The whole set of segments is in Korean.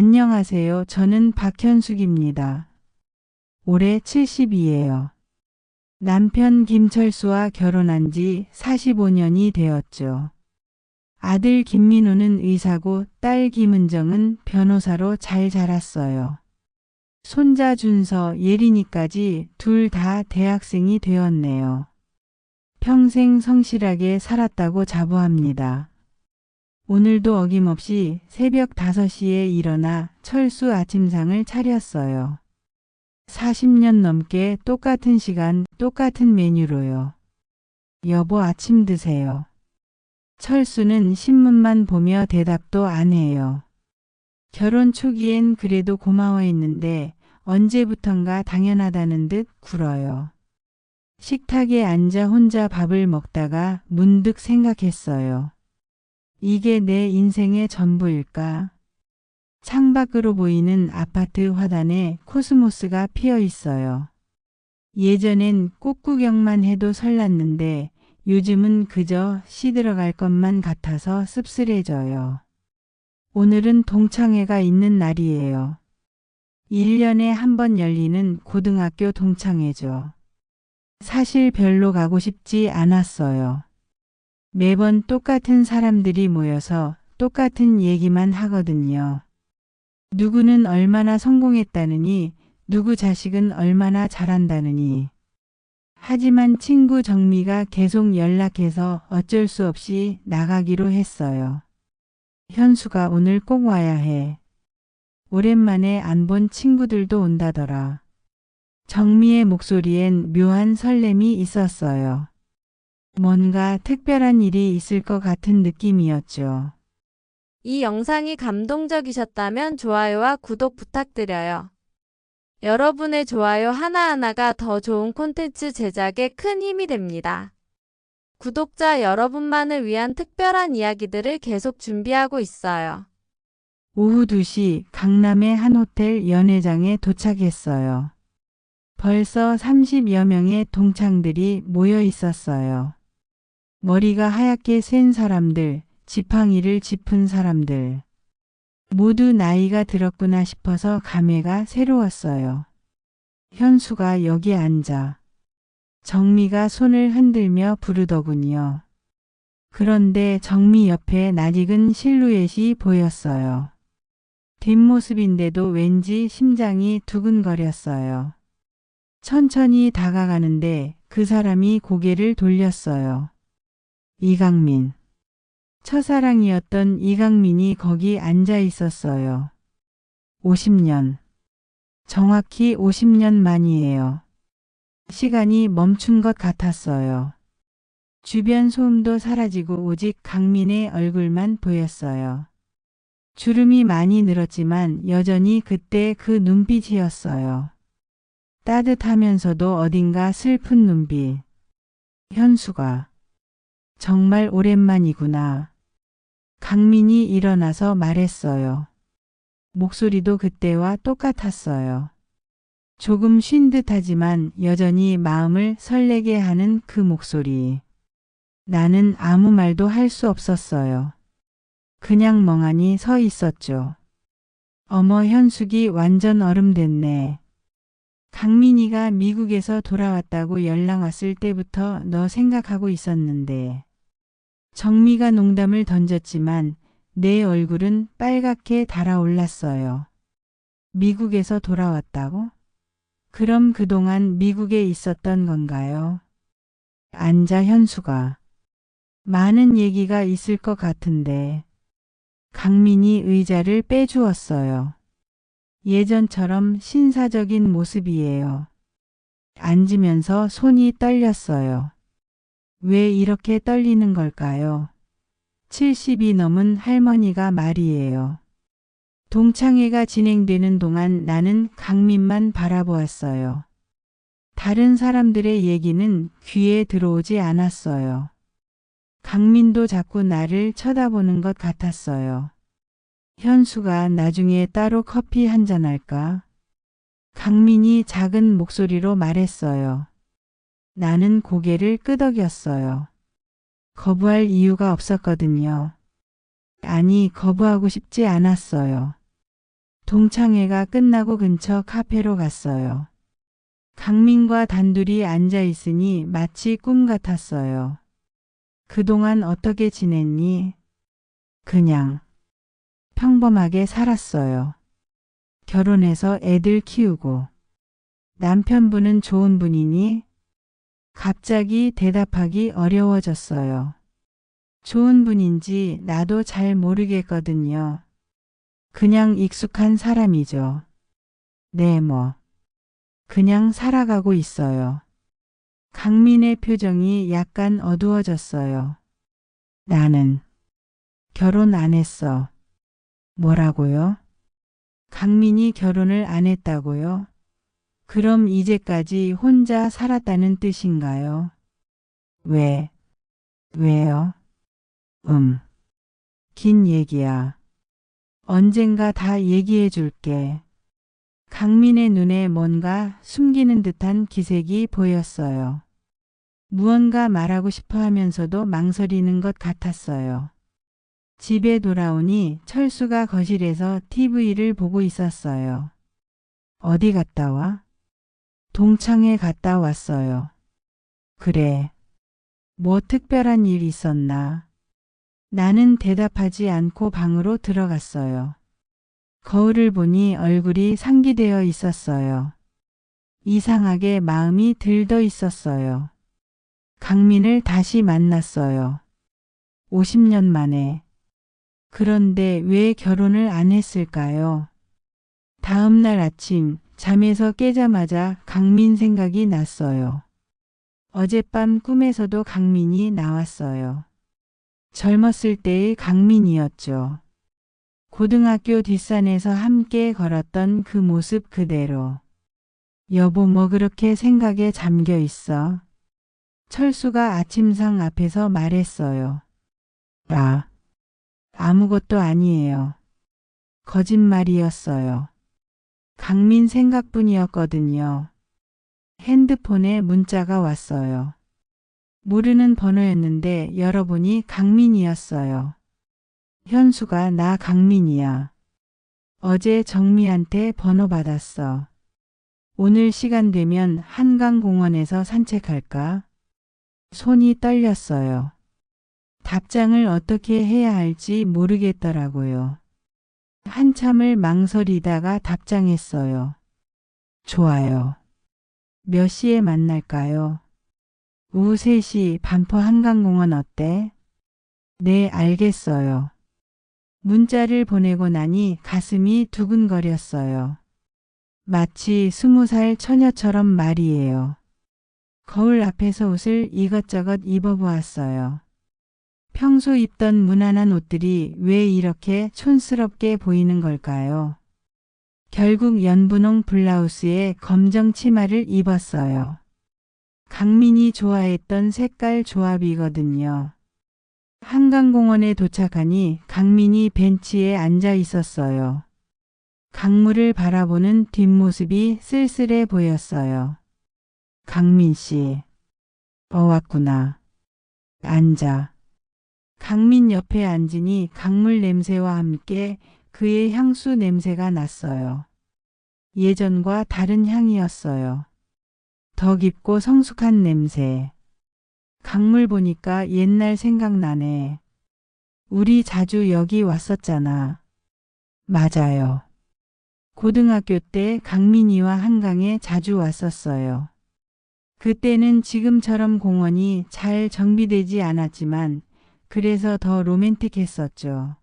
안녕하세요. 저는 박현숙입니다. 올해 70이에요. 남편 김철수와 결혼한 지 45년이 되었죠. 아들 김민우는 의사고 딸 김은정은 변호사로 잘 자랐어요. 손자 준서, 예린이까지 둘 다 대학생이 되었네요. 평생 성실하게 살았다고 자부합니다. 오늘도 어김없이 새벽 5시에 일어나 철수 아침상을 차렸어요. 40년 넘게 똑같은 시간, 똑같은 메뉴로요. 여보, 아침 드세요. 철수는 신문만 보며 대답도 안 해요. 결혼 초기엔 그래도 고마워했는데 언제부턴가 당연하다는 듯 굴어요. 식탁에 앉아 혼자 밥을 먹다가 문득 생각했어요. 이게 내 인생의 전부일까? 창밖으로 보이는 아파트 화단에 코스모스가 피어 있어요. 예전엔 꽃 구경만 해도 설렜는데 요즘은 그저 시들어갈 것만 같아서 씁쓸해져요. 오늘은 동창회가 있는 날이에요. 1년에 한 번 열리는 고등학교 동창회죠. 사실 별로 가고 싶지 않았어요. 매번 똑같은 사람들이 모여서 똑같은 얘기만 하거든요. 누구는 얼마나 성공했다느니, 누구 자식은 얼마나 잘한다느니. 하지만 친구 정미가 계속 연락해서 어쩔 수 없이 나가기로 했어요. 현수가 오늘 꼭 와야 해. 오랜만에 안 본 친구들도 온다더라. 정미의 목소리엔 묘한 설렘이 있었어요. 뭔가 특별한 일이 있을 것 같은 느낌이었죠. 이 영상이 감동적이셨다면 좋아요와 구독 부탁드려요. 여러분의 좋아요 하나하나가 더 좋은 콘텐츠 제작에 큰 힘이 됩니다. 구독자 여러분만을 위한 특별한 이야기들을 계속 준비하고 있어요. 오후 2시 강남의 한 호텔 연회장에 도착했어요. 벌써 30여 명의 동창들이 모여 있었어요. 머리가 하얗게 센 사람들, 지팡이를 짚은 사람들. 모두 나이가 들었구나 싶어서 감회가 새로웠어요. 현수가 여기 앉아. 정미가 손을 흔들며 부르더군요. 그런데 정미 옆에 낯익은 실루엣이 보였어요. 뒷모습인데도 왠지 심장이 두근거렸어요. 천천히 다가가는데 그 사람이 고개를 돌렸어요. 이강민. 첫사랑이었던 이강민이 거기 앉아 있었어요. 50년. 정확히 50년 만이에요. 시간이 멈춘 것 같았어요. 주변 소음도 사라지고 오직 강민의 얼굴만 보였어요. 주름이 많이 늘었지만 여전히 그때 그 눈빛이었어요. 따뜻하면서도 어딘가 슬픈 눈빛. 현수가. 정말 오랜만이구나. 강민이 일어나서 말했어요. 목소리도 그때와 똑같았어요. 조금 쉰 듯하지만 여전히 마음을 설레게 하는 그 목소리. 나는 아무 말도 할 수 없었어요. 그냥 멍하니 서 있었죠. 어머, 현숙이 완전 얼음 됐네. 강민이가 미국에서 돌아왔다고 연락 왔을 때부터 너 생각하고 있었는데. 정미가 농담을 던졌지만 내 얼굴은 빨갛게 달아올랐어요. 미국에서 돌아왔다고? 그럼 그동안 미국에 있었던 건가요? 앉아, 현수가. 많은 얘기가 있을 것 같은데. 강민이 의자를 빼주었어요. 예전처럼 신사적인 모습이에요. 앉으면서 손이 떨렸어요. 왜 이렇게 떨리는 걸까요? 70이 넘은 할머니가 말이에요. 동창회가 진행되는 동안 나는 강민만 바라보았어요. 다른 사람들의 얘기는 귀에 들어오지 않았어요. 강민도 자꾸 나를 쳐다보는 것 같았어요. 현수가 나중에 따로 커피 한잔 할까? 강민이 작은 목소리로 말했어요. 나는 고개를 끄덕였어요. 거부할 이유가 없었거든요. 아니, 거부하고 싶지 않았어요. 동창회가 끝나고 근처 카페로 갔어요. 강민과 단둘이 앉아 있으니 마치 꿈 같았어요. 그동안 어떻게 지냈니? 그냥 평범하게 살았어요. 결혼해서 애들 키우고. 남편분은 좋은 분이니? 갑자기 대답하기 어려워졌어요. 좋은 분인지 나도 잘 모르겠거든요. 그냥 익숙한 사람이죠. 네, 뭐. 그냥 살아가고 있어요. 강민의 표정이 약간 어두워졌어요. 나는 결혼 안 했어. 뭐라고요? 강민이 결혼을 안 했다고요? 그럼 이제까지 혼자 살았다는 뜻인가요? 왜요? 긴 얘기야. 언젠가 다 얘기해 줄게. 강민의 눈에 뭔가 숨기는 듯한 기색이 보였어요. 무언가 말하고 싶어 하면서도 망설이는 것 같았어요. 집에 돌아오니 철수가 거실에서 TV를 보고 있었어요. 어디 갔다 와? 동창회 갔다 왔어요. 그래. 뭐 특별한 일 있었나? 나는 대답하지 않고 방으로 들어갔어요. 거울을 보니 얼굴이 상기되어 있었어요. 이상하게 마음이 들떠 있었어요. 강민을 다시 만났어요. 50년 만에. 그런데 왜 결혼을 안 했을까요? 다음 날 아침 잠에서 깨자마자 강민 생각이 났어요. 어젯밤 꿈에서도 강민이 나왔어요. 젊었을 때의 강민이었죠. 고등학교 뒷산에서 함께 걸었던 그 모습 그대로. 여보, 뭐 그렇게 생각에 잠겨 있어? 철수가 아침상 앞에서 말했어요. 아무것도 아니에요. 거짓말이었어요. 강민 생각뿐이었거든요. 핸드폰에 문자가 왔어요. 모르는 번호였는데 열어보니 강민이었어요. 현수가 나 강민이야. 어제 정미한테 번호 받았어. 오늘 시간 되면 한강공원에서 산책할까? 손이 떨렸어요. 답장을 어떻게 해야 할지 모르겠더라고요. 한참을 망설이다가 답장했어요. 좋아요. 몇 시에 만날까요? 오후 3시 반포 한강공원 어때? 네, 알겠어요. 문자를 보내고 나니 가슴이 두근거렸어요. 마치 20살 처녀처럼 말이에요. 거울 앞에서 옷을 이것저것 입어보았어요. 평소 입던 무난한 옷들이 왜 이렇게 촌스럽게 보이는 걸까요? 결국 연분홍 블라우스에 검정 치마를 입었어요. 강민이 좋아했던 색깔 조합이거든요. 한강공원에 도착하니 강민이 벤치에 앉아 있었어요. 강물을 바라보는 뒷모습이 쓸쓸해 보였어요. 강민 씨. 왔구나. 앉아. 강민 옆에 앉으니 강물 냄새와 함께 그의 향수 냄새가 났어요. 예전과 다른 향이었어요. 더 깊고 성숙한 냄새. 강물 보니까 옛날 생각나네. 우리 자주 여기 왔었잖아. 맞아요. 고등학교 때 강민이와 한강에 자주 왔었어요. 그때는 지금처럼 공원이 잘 정비되지 않았지만 그래서 더 로맨틱했었죠.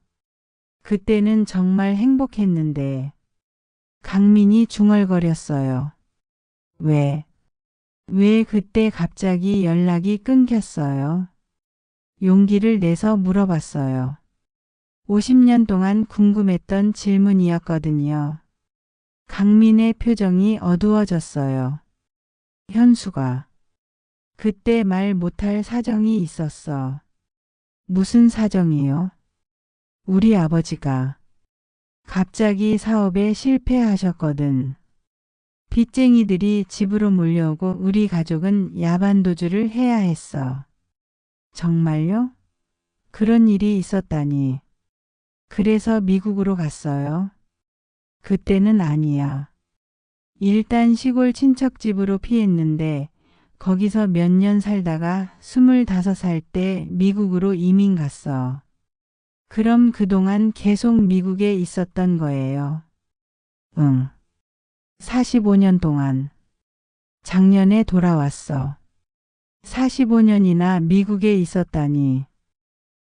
그때는 정말 행복했는데. 강민이 중얼거렸어요. 왜 그때 갑자기 연락이 끊겼어요? 용기를 내서 물어봤어요. 50년 동안 궁금했던 질문이었거든요. 강민의 표정이 어두워졌어요. 현수가. 그때 말 못할 사정이 있었어. 무슨 사정이요? 우리 아버지가 갑자기 사업에 실패하셨거든. 빚쟁이들이 집으로 몰려오고 우리 가족은 야반도주를 해야 했어. 정말요? 그런 일이 있었다니. 그래서 미국으로 갔어요. 그때는 아니야. 일단 시골 친척집으로 피했는데 거기서 몇 년 살다가 25살 때 미국으로 이민 갔어. 그럼 그동안 계속 미국에 있었던 거예요. 응. 45년 동안. 작년에 돌아왔어. 45년이나 미국에 있었다니.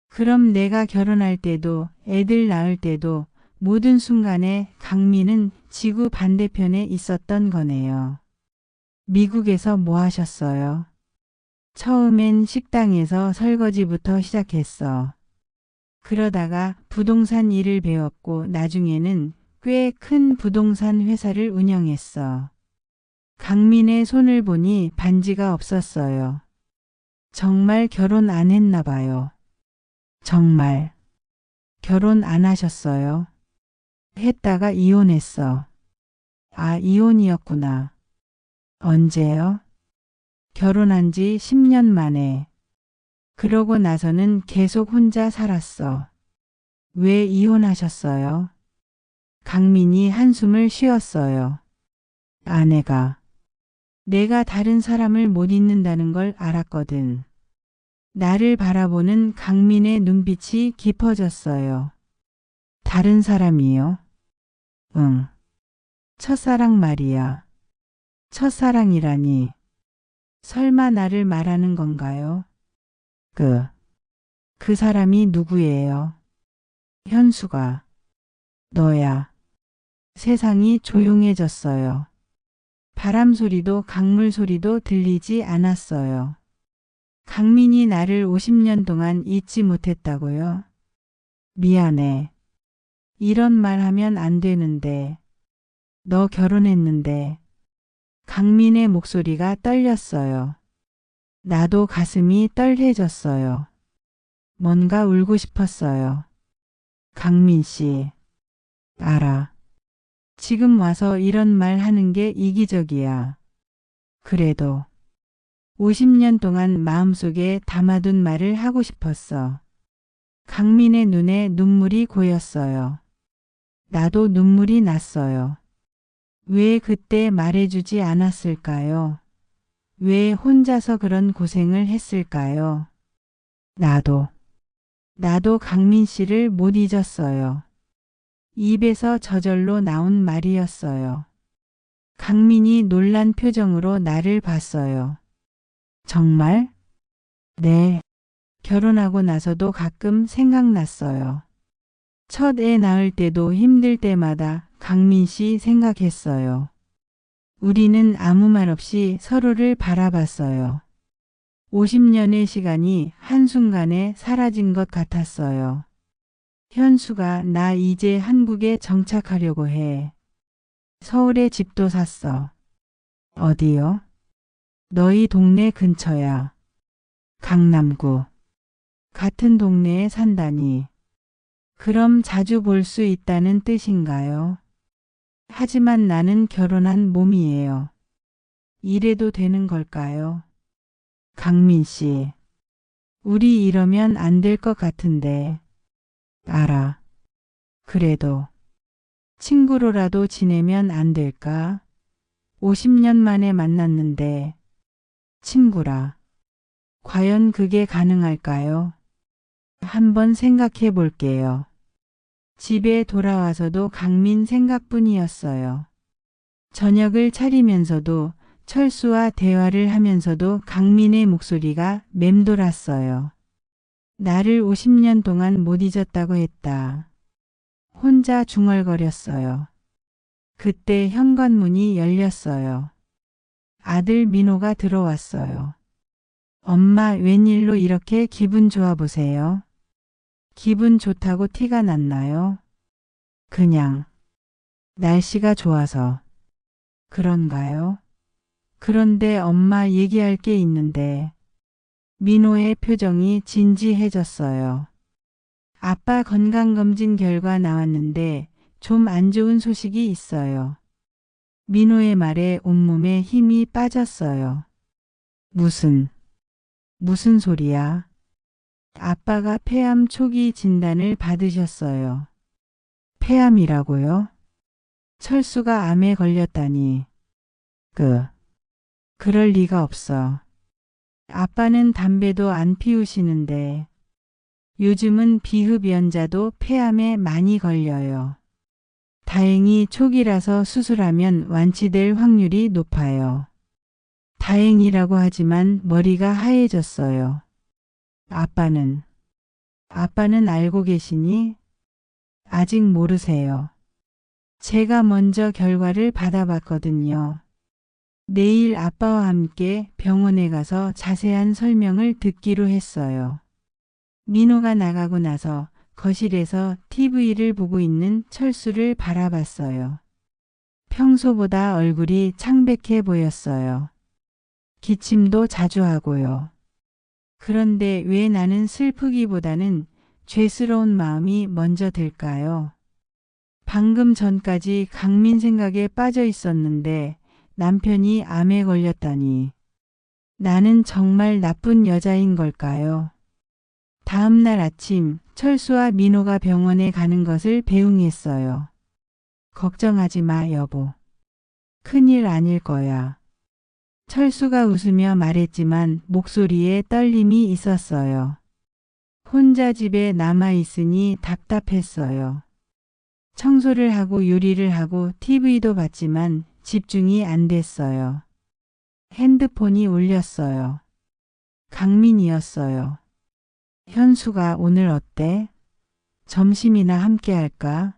그럼 내가 결혼할 때도 애들 낳을 때도 모든 순간에 강민은 지구 반대편에 있었던 거네요. 미국에서 뭐 하셨어요? 처음엔 식당에서 설거지부터 시작했어. 그러다가 부동산 일을 배웠고 나중에는 꽤 큰 부동산 회사를 운영했어. 강민의 손을 보니 반지가 없었어요. 정말 결혼 안 했나 봐요. 정말. 결혼 안 하셨어요? 했다가 이혼했어. 아, 이혼이었구나. 언제요? 결혼한 지 10년 만에. 그러고 나서는 계속 혼자 살았어. 왜 이혼하셨어요? 강민이 한숨을 쉬었어요. 아내가. 내가 다른 사람을 못 잊는다는 걸 알았거든. 나를 바라보는 강민의 눈빛이 깊어졌어요. 다른 사람이요? 응. 첫사랑 말이야. 첫사랑이라니. 설마 나를 말하는 건가요? 그 사람이 누구예요? 현수가. 너야. 세상이 조용해졌어요. 바람 소리도 강물 소리도 들리지 않았어요. 강민이 나를 50년 동안 잊지 못했다고요? 미안해. 이런 말 하면 안 되는데. 너 결혼했는데. 강민의 목소리가 떨렸어요. 나도 가슴이 떨해졌어요. 뭔가 울고 싶었어요. 강민 씨. 알아. 지금 와서 이런 말 하는 게 이기적이야. 그래도 50년 동안 마음속에 담아둔 말을 하고 싶었어. 강민의 눈에 눈물이 고였어요. 나도 눈물이 났어요. 왜 그때 말해주지 않았을까요? 왜 혼자서 그런 고생을 했을까요? 나도 강민 씨를 못 잊었어요. 입에서 저절로 나온 말이었어요. 강민이 놀란 표정으로 나를 봤어요. 정말? 네. 결혼하고 나서도 가끔 생각났어요. 첫 애 낳을 때도 힘들 때마다 강민 씨 생각했어요. 우리는 아무 말 없이 서로를 바라봤어요. 50년의 시간이 한순간에 사라진 것 같았어요. 현수가 나 이제 한국에 정착하려고 해. 서울에 집도 샀어. 어디요? 너희 동네 근처야. 강남구. 같은 동네에 산다니. 그럼 자주 볼 수 있다는 뜻인가요? 하지만 나는 결혼한 몸이에요. 이래도 되는 걸까요? 강민 씨. 우리 이러면 안 될 것 같은데. 알아. 그래도 친구로라도 지내면 안 될까? 50년 만에 만났는데 친구라. 과연 그게 가능할까요? 한번 생각해 볼게요. 집에 돌아와서도 강민 생각뿐이었어요. 저녁을 차리면서도 철수와 대화를 하면서도 강민의 목소리가 맴돌았어요. 나를 50년 동안 못 잊었다고 했다. 혼자 중얼거렸어요. 그때 현관문이 열렸어요. 아들 민호가 들어왔어요. 엄마 웬일로 이렇게 기분 좋아 보세요? 기분 좋다고 티가 났나요? 그냥 날씨가 좋아서. 그런가요? 그런데 엄마 얘기할 게 있는데. 민호의 표정이 진지해졌어요. 아빠 건강검진 결과 나왔는데 좀 안 좋은 소식이 있어요. 민호의 말에 온몸에 힘이 빠졌어요. 무슨 소리야? 아빠가 폐암 초기 진단을 받으셨어요. 폐암이라고요? 철수가 암에 걸렸다니. 그럴 리가 없어. 아빠는 담배도 안 피우시는데 요즘은 비흡연자도 폐암에 많이 걸려요. 다행히 초기라서 수술하면 완치될 확률이 높아요. 다행이라고 하지만 머리가 하얘졌어요. 아빠는 알고 계시니? 아직 모르세요. 제가 먼저 결과를 받아봤거든요. 내일 아빠와 함께 병원에 가서 자세한 설명을 듣기로 했어요. 민호가 나가고 나서 거실에서 TV를 보고 있는 철수를 바라봤어요. 평소보다 얼굴이 창백해 보였어요. 기침도 자주 하고요. 그런데 왜 나는 슬프기보다는 죄스러운 마음이 먼저 들까요? 방금 전까지 강민 생각에 빠져 있었는데 남편이 암에 걸렸다니. 나는 정말 나쁜 여자인 걸까요? 다음 날 아침 철수와 민호가 병원에 가는 것을 배웅했어요. 걱정하지 마, 여보. 큰일 아닐 거야. 철수가 웃으며 말했지만 목소리에 떨림이 있었어요. 혼자 집에 남아 있으니 답답했어요. 청소를 하고 요리를 하고 TV도 봤지만 집중이 안 됐어요. 핸드폰이 울렸어요. 강민이었어요. 현수가 오늘 어때? 점심이나 함께 할까?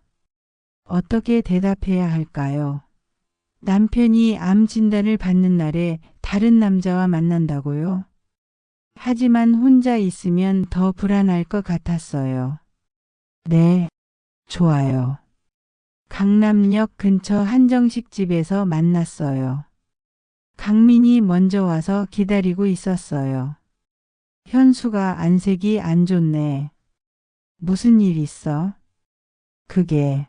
어떻게 대답해야 할까요? 남편이 암 진단을 받는 날에 다른 남자와 만난다고요? 하지만 혼자 있으면 더 불안할 것 같았어요. 네, 좋아요. 강남역 근처 한정식 집에서 만났어요. 강민이 먼저 와서 기다리고 있었어요. 현수가 안색이 안 좋네. 무슨 일 있어? 그게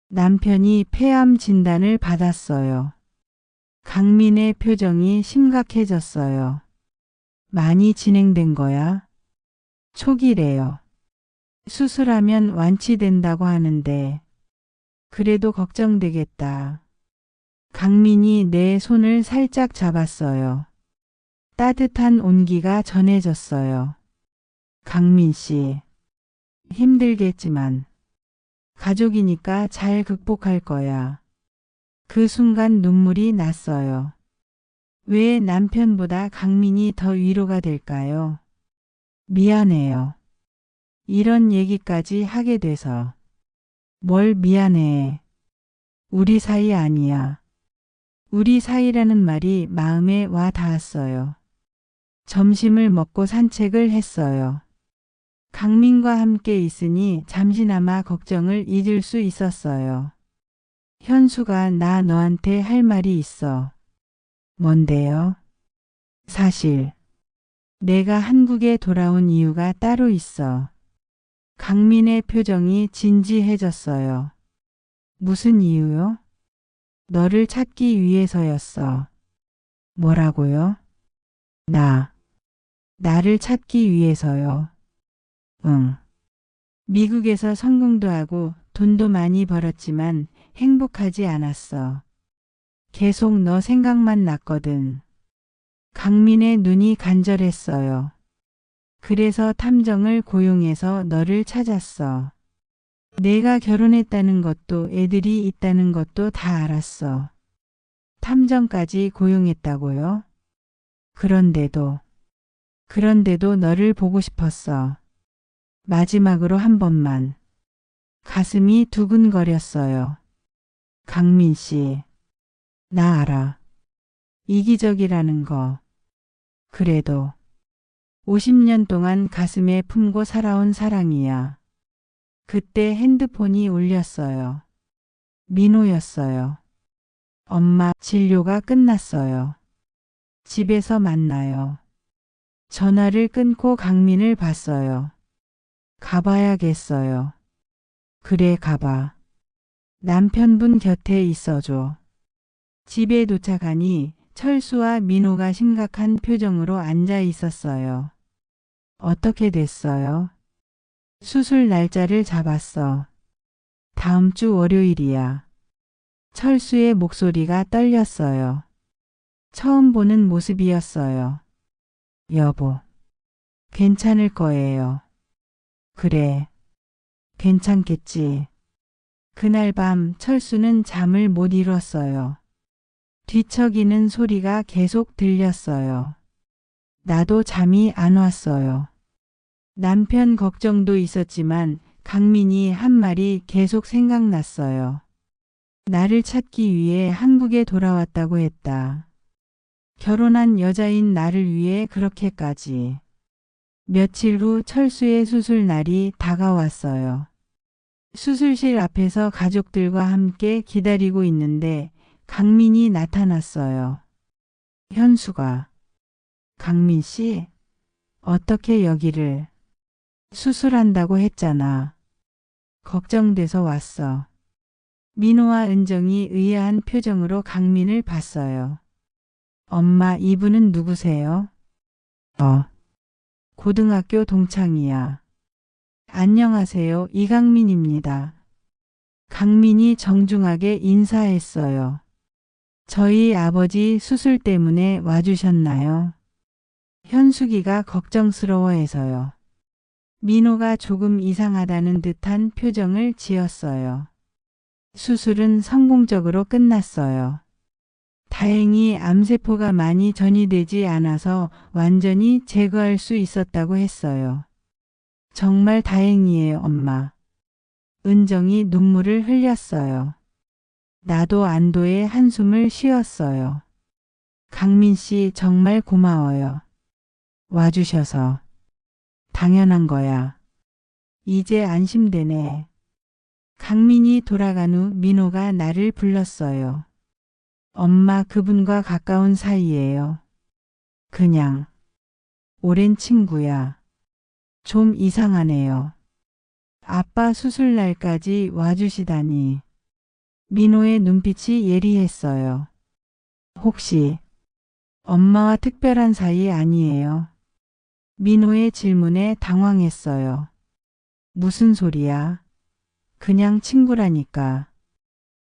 남편이 폐암 진단을 받았어요. 강민의 표정이 심각해졌어요. 많이 진행된 거야? 초기래요. 수술하면 완치된다고 하는데 그래도 걱정되겠다. 강민이 내 손을 살짝 잡았어요. 따뜻한 온기가 전해졌어요. 강민 씨, 힘들겠지만 가족이니까 잘 극복할 거야. 그 순간 눈물이 났어요. 왜 남편보다 강민이 더 위로가 될까요? 미안해요. 이런 얘기까지 하게 돼서. 뭘 미안해. 우리 사이 아니야. 우리 사이라는 말이 마음에 와 닿았어요. 점심을 먹고 산책을 했어요. 강민과 함께 있으니 잠시나마 걱정을 잊을 수 있었어요. 현수가 나 너한테 할 말이 있어. 뭔데요? 사실 내가 한국에 돌아온 이유가 따로 있어. 강민의 표정이 진지해졌어요. 무슨 이유요? 너를 찾기 위해서였어. 뭐라고요? 나를 찾기 위해서요. 응. 미국에서 성공도 하고 돈도 많이 벌었지만 행복하지 않았어. 계속 너 생각만 났거든. 강민의 눈이 간절했어요. 그래서 탐정을 고용해서 너를 찾았어. 내가 결혼했다는 것도 애들이 있다는 것도 다 알았어. 탐정까지 고용했다고요? 그런데도 너를 보고 싶었어. 마지막으로 한 번만. 가슴이 두근거렸어요. 강민 씨, 나 알아. 이기적이라는 거. 그래도 50년 동안 가슴에 품고 살아온 사랑이야. 그때 핸드폰이 울렸어요. 민호였어요. 엄마, 진료가 끝났어요. 집에서 만나요. 전화를 끊고 강민을 봤어요. 가봐야겠어요. 그래, 가봐. 남편분 곁에 있어줘. 집에 도착하니 철수와 민호가 심각한 표정으로 앉아 있었어요. 어떻게 됐어요? 수술 날짜를 잡았어. 다음 주 월요일이야. 철수의 목소리가 떨렸어요. 처음 보는 모습이었어요. 여보, 괜찮을 거예요. 그래, 괜찮겠지. 그날 밤 철수는 잠을 못 이뤘어요. 뒤척이는 소리가 계속 들렸어요. 나도 잠이 안 왔어요. 남편 걱정도 있었지만 강민이 한 말이 계속 생각났어요. 나를 찾기 위해 한국에 돌아왔다고 했다. 결혼한 여자인 나를 위해 그렇게까지. 며칠 후 철수의 수술 날이 다가왔어요. 수술실 앞에서 가족들과 함께 기다리고 있는데 강민이 나타났어요. 현수가, 강민 씨, 어떻게 여기를? 수술한다고 했잖아. 걱정돼서 왔어. 민호와 은정이 의아한 표정으로 강민을 봤어요. 엄마, 이분은 누구세요? 고등학교 동창이야. 안녕하세요, 이강민입니다. 강민이 정중하게 인사했어요. 저희 아버지 수술 때문에 와주셨나요? 현숙이가 걱정스러워해서요. 민호가 조금 이상하다는 듯한 표정을 지었어요. 수술은 성공적으로 끝났어요. 다행히 암세포가 많이 전이되지 않아서 완전히 제거할 수 있었다고 했어요. 정말 다행이에요, 엄마. 은정이 눈물을 흘렸어요. 나도 안도의 한숨을 쉬었어요. 강민 씨 정말 고마워요. 와주셔서. 당연한 거야. 이제 안심되네. 강민이 돌아간 후 민호가 나를 불렀어요. 엄마, 그분과 가까운 사이예요. 그냥 오랜 친구야. 좀 이상하네요. 아빠 수술 날까지 와주시다니. 민호의 눈빛이 예리했어요. 혹시 엄마와 특별한 사이 아니에요? 민호의 질문에 당황했어요. 무슨 소리야? 그냥 친구라니까.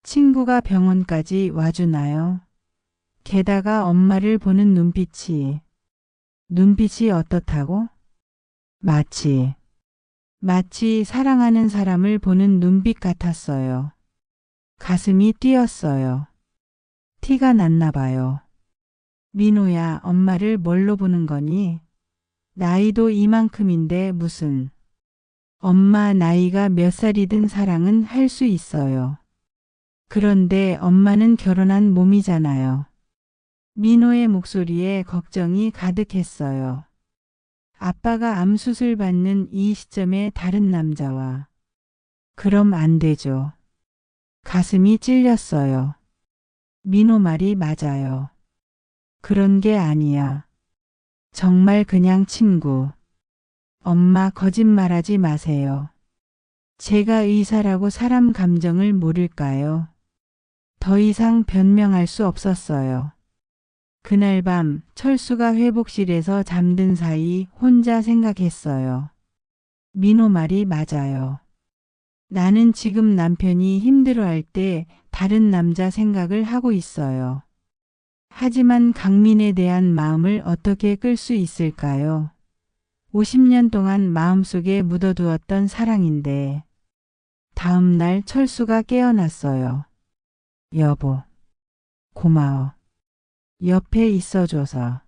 친구가 병원까지 와주나요? 게다가 엄마를 보는 눈빛이 어떻다고? 마치 사랑하는 사람을 보는 눈빛 같았어요. 가슴이 뛰었어요. 티가 났나 봐요. 민호야, 엄마를 뭘로 보는 거니? 나이도 이만큼인데 무슨. 엄마 나이가 몇 살이든 사랑은 할 수 있어요. 그런데 엄마는 결혼한 몸이잖아요. 민호의 목소리에 걱정이 가득했어요. 아빠가 암 수술 받는 이 시점에 다른 남자와. 그럼 안 되죠. 가슴이 찔렸어요. 민호 말이 맞아요. 그런 게 아니야. 정말 그냥 친구. 엄마, 거짓말하지 마세요. 제가 의사라고 사람 감정을 모를까요? 더 이상 변명할 수 없었어요. 그날 밤 철수가 회복실에서 잠든 사이 혼자 생각했어요. 민호 말이 맞아요. 나는 지금 남편이 힘들어할 때 다른 남자 생각을 하고 있어요. 하지만 강민에 대한 마음을 어떻게 끌 수 있을까요? 50년 동안 마음속에 묻어두었던 사랑인데. 다음 날 철수가 깨어났어요. 여보, 고마워. 옆에 있어줘서.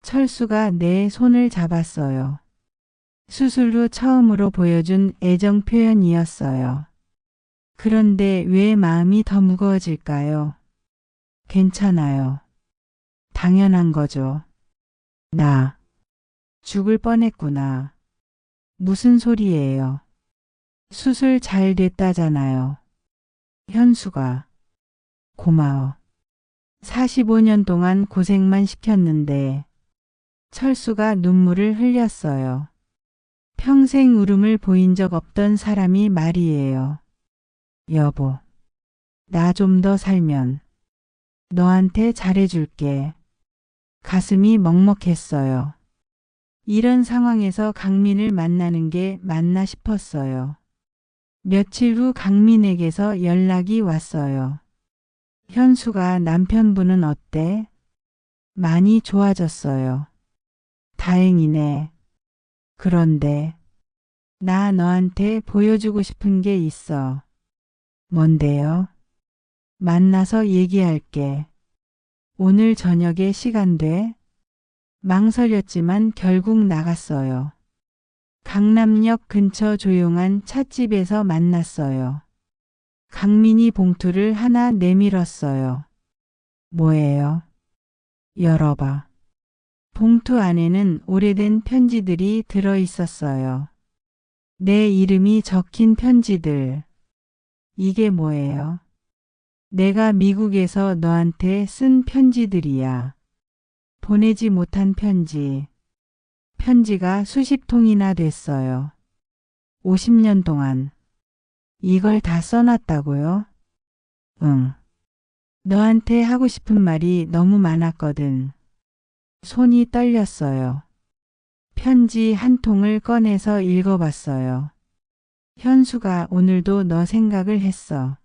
철수가 내 손을 잡았어요. 수술 후 처음으로 보여준 애정 표현이었어요. 그런데 왜 마음이 더 무거워질까요? 괜찮아요. 당연한 거죠. 나 죽을 뻔했구나. 무슨 소리예요? 수술 잘 됐다잖아요. 현수가. 고마워. 45년 동안 고생만 시켰는데. 철수가 눈물을 흘렸어요. 평생 울음을 보인 적 없던 사람이 말이에요. 여보, 나 좀 더 살면 너한테 잘해줄게. 가슴이 먹먹했어요. 이런 상황에서 강민을 만나는 게 맞나 싶었어요. 며칠 후 강민에게서 연락이 왔어요. 현수가 남편분은 어때? 많이 좋아졌어요. 다행이네. 그런데 나 너한테 보여주고 싶은 게 있어. 뭔데요? 만나서 얘기할게. 오늘 저녁에 시간 돼? 망설였지만 결국 나갔어요. 강남역 근처 조용한 찻집에서 만났어요. 강민이 봉투를 하나 내밀었어요. 뭐예요? 열어봐. 봉투 안에는 오래된 편지들이 들어 있었어요. 내 이름이 적힌 편지들. 이게 뭐예요? 내가 미국에서 너한테 쓴 편지들이야. 보내지 못한 편지. 편지가 수십 통이나 됐어요. 50년 동안. 이걸 다 써놨다고요? 응. 너한테 하고 싶은 말이 너무 많았거든. 손이 떨렸어요. 편지 한 통을 꺼내서 읽어봤어요. 현수가 오늘도 너 생각을 했어.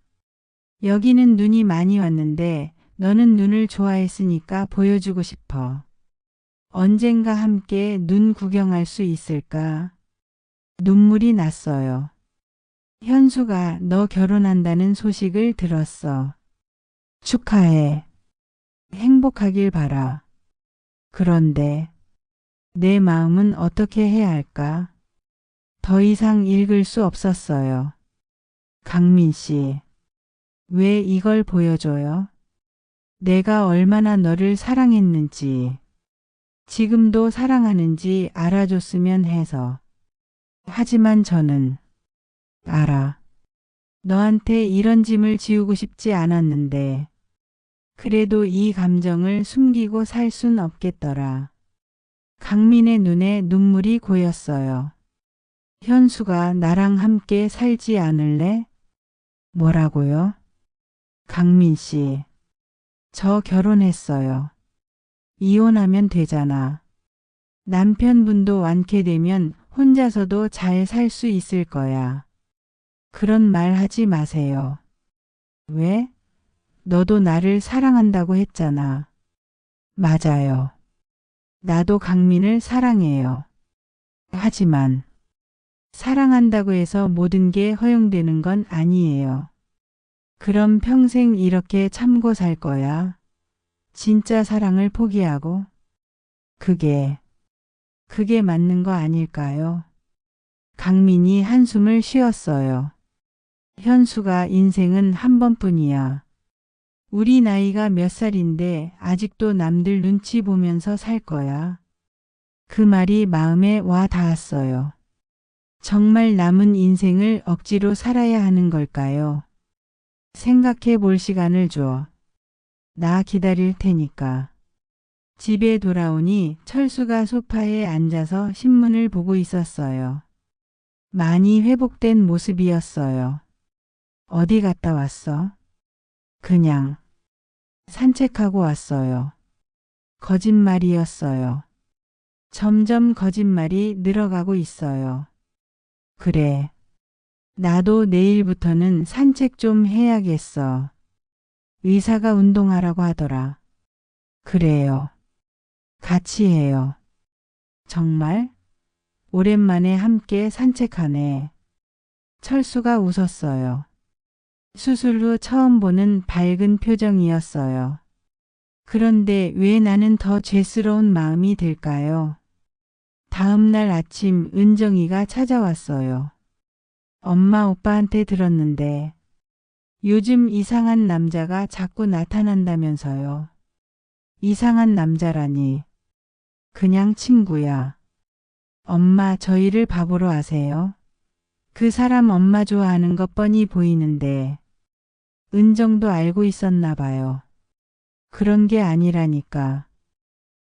여기는 눈이 많이 왔는데 너는 눈을 좋아했으니까 보여주고 싶어. 언젠가 함께 눈 구경할 수 있을까? 눈물이 났어요. 현수가 너 결혼한다는 소식을 들었어. 축하해. 행복하길 바라. 그런데 내 마음은 어떻게 해야 할까? 더 이상 읽을 수 없었어요. 강민 씨, 왜 이걸 보여줘요? 내가 얼마나 너를 사랑했는지, 지금도 사랑하는지 알아줬으면 해서. 하지만 저는 알아. 너한테 이런 짐을 지우고 싶지 않았는데, 그래도 이 감정을 숨기고 살 순 없겠더라. 강민의 눈에 눈물이 고였어요. 현수가 나랑 함께 살지 않을래? 뭐라고요? 강민 씨, 저 결혼했어요. 이혼하면 되잖아. 남편분도 완쾌되면 혼자서도 잘 살 수 있을 거야. 그런 말 하지 마세요. 왜? 너도 나를 사랑한다고 했잖아. 맞아요. 나도 강민을 사랑해요. 하지만 사랑한다고 해서 모든 게 허용되는 건 아니에요. 그럼 평생 이렇게 참고 살 거야? 진짜 사랑을 포기하고? 그게 맞는 거 아닐까요? 강민이 한숨을 쉬었어요. 현수가 인생은 한 번뿐이야. 우리 나이가 몇 살인데 아직도 남들 눈치 보면서 살 거야. 그 말이 마음에 와 닿았어요. 정말 남은 인생을 억지로 살아야 하는 걸까요? 생각해 볼 시간을 줘. 나 기다릴 테니까. 집에 돌아오니 철수가 소파에 앉아서 신문을 보고 있었어요. 많이 회복된 모습이었어요. 어디 갔다 왔어? 그냥 산책하고 왔어요. 거짓말이었어요. 점점 거짓말이 늘어가고 있어요. 그래. 나도 내일부터는 산책 좀 해야겠어. 의사가 운동하라고 하더라. 그래요. 같이 해요. 정말? 오랜만에 함께 산책하네. 철수가 웃었어요. 수술 후 처음 보는 밝은 표정이었어요. 그런데 왜 나는 더 죄스러운 마음이 들까요? 다음 날 아침 은정이가 찾아왔어요. 엄마 오빠한테 들었는데 요즘 이상한 남자가 자꾸 나타난다면서요. 이상한 남자라니. 그냥 친구야. 엄마 저희를 바보로 아세요? 그 사람 엄마 좋아하는 것 뻔히 보이는데 은정도 알고 있었나 봐요. 그런 게 아니라니까.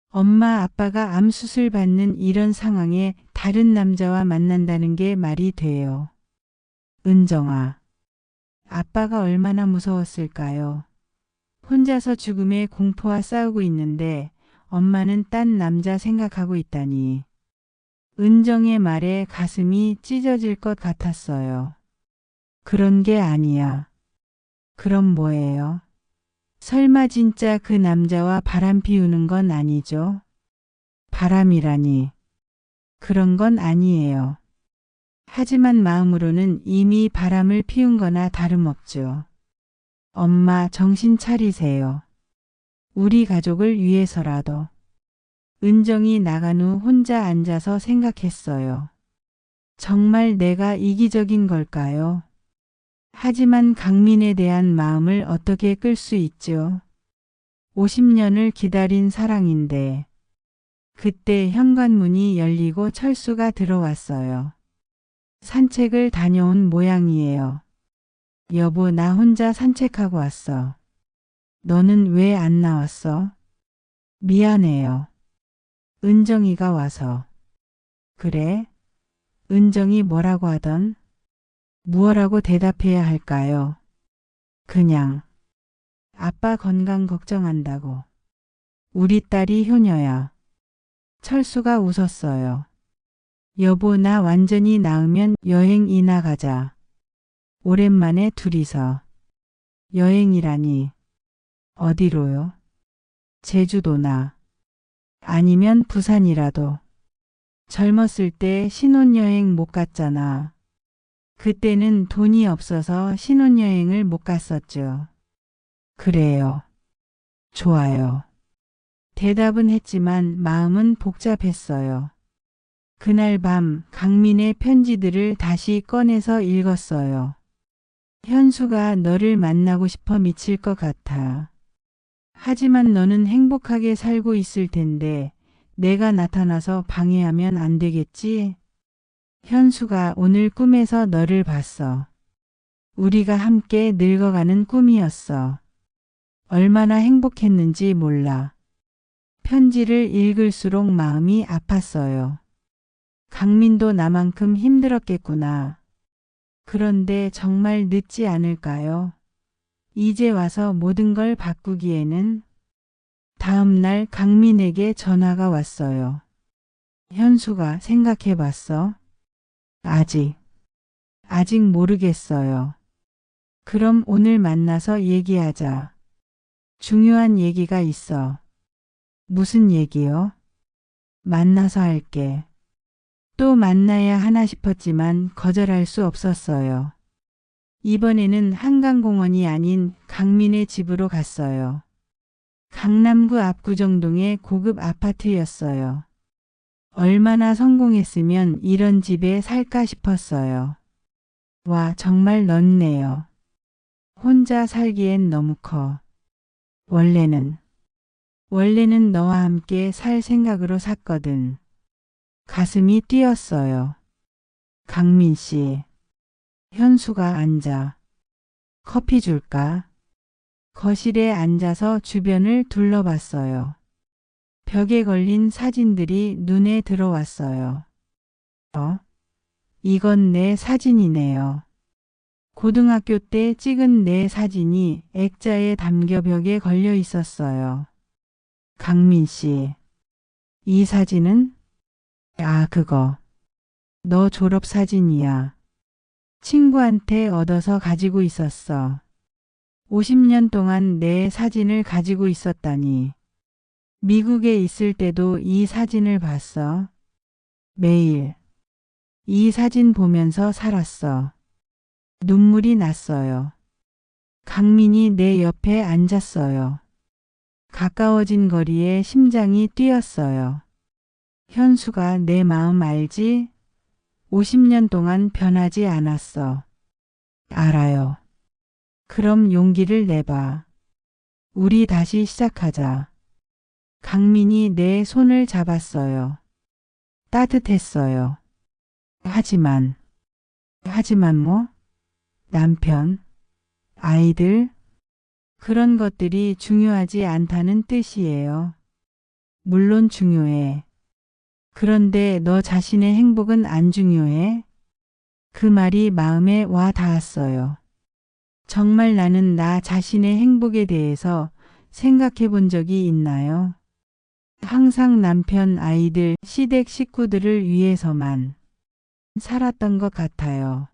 엄마 아빠가 암 수술 받는 이런 상황에 다른 남자와 만난다는 게 말이 돼요. 은정아. 아빠가 얼마나 무서웠을까요? 혼자서 죽음의 공포와 싸우고 있는데 엄마는 딴 남자 생각하고 있다니. 은정의 말에 가슴이 찢어질 것 같았어요. 그런 게 아니야. 그럼 뭐예요? 설마 진짜 그 남자와 바람 피우는 건 아니죠? 바람이라니. 그런 건 아니에요. 하지만 마음으로는 이미 바람을 피운 거나 다름없죠. 엄마, 정신 차리세요. 우리 가족을 위해서라도. 은정이 나간 후 혼자 앉아서 생각했어요. 정말 내가 이기적인 걸까요? 하지만 강민에 대한 마음을 어떻게 끌 수 있죠? 50년을 기다린 사랑인데. 그때 현관문이 열리고 철수가 들어왔어요. 산책을 다녀온 모양이에요. 여보, 나 혼자 산책하고 왔어. 너는 왜 안 나왔어? 미안해요. 은정이가 와서. 그래? 은정이 뭐라고 하던? 무엇라고 대답해야 할까요? 그냥 아빠 건강 걱정한다고. 우리 딸이 효녀야. 철수가 웃었어요. 여보, 나 완전히 나으면 여행이나 가자. 오랜만에 둘이서. 여행이라니. 어디로요? 제주도나. 아니면 부산이라도. 젊었을 때 신혼여행 못 갔잖아. 그때는 돈이 없어서 신혼여행을 못 갔었죠. 그래요. 좋아요. 대답은 했지만 마음은 복잡했어요. 그날 밤 강민의 편지들을 다시 꺼내서 읽었어요. 현수가 너를 만나고 싶어 미칠 것 같아. 하지만 너는 행복하게 살고 있을 텐데 내가 나타나서 방해하면 안 되겠지? 현수가 오늘 꿈에서 너를 봤어. 우리가 함께 늙어가는 꿈이었어. 얼마나 행복했는지 몰라. 편지를 읽을수록 마음이 아팠어요. 강민도 나만큼 힘들었겠구나. 그런데 정말 늦지 않을까요? 이제 와서 모든 걸 바꾸기에는. 다음 날 강민에게 전화가 왔어요. 현수가 생각해봤어? 아직 모르겠어요. 그럼 오늘 만나서 얘기하자. 중요한 얘기가 있어. 무슨 얘기요? 만나서 할게. 또 만나야 하나 싶었지만 거절할 수 없었어요. 이번에는 한강공원이 아닌 강민의 집으로 갔어요. 강남구 압구정동의 고급 아파트였어요. 얼마나 성공했으면 이런 집에 살까 싶었어요. 와, 정말 넓네요. 혼자 살기엔 너무 커. 원래는 너와 함께 살 생각으로 샀거든. 가슴이 뛰었어요. 강민 씨. 현수가 앉아. 커피 줄까? 거실에 앉아서 주변을 둘러봤어요. 벽에 걸린 사진들이 눈에 들어왔어요. 이건 내 사진이네요. 고등학교 때 찍은 내 사진이 액자에 담겨 벽에 걸려 있었어요. 강민 씨. 이 사진은? 그거. 너 졸업 사진이야. 친구한테 얻어서 가지고 있었어. 50년 동안 내 사진을 가지고 있었다니. 미국에 있을 때도 이 사진을 봤어. 매일. 이 사진 보면서 살았어. 눈물이 났어요. 강민이 내 옆에 앉았어요. 가까워진 거리에 심장이 뛰었어요. 현수가 내 마음 알지? 50년 동안 변하지 않았어. 알아요. 그럼 용기를 내봐. 우리 다시 시작하자. 강민이 내 손을 잡았어요. 따뜻했어요. 하지만 뭐? 남편, 아이들, 그런 것들이 중요하지 않다는 뜻이에요. 물론 중요해. 그런데 너 자신의 행복은 안 중요해? 그 말이 마음에 와 닿았어요. 정말 나는 나 자신의 행복에 대해서 생각해 본 적이 있나요? 항상 남편, 아이들, 시댁 식구들을 위해서만 살았던 것 같아요.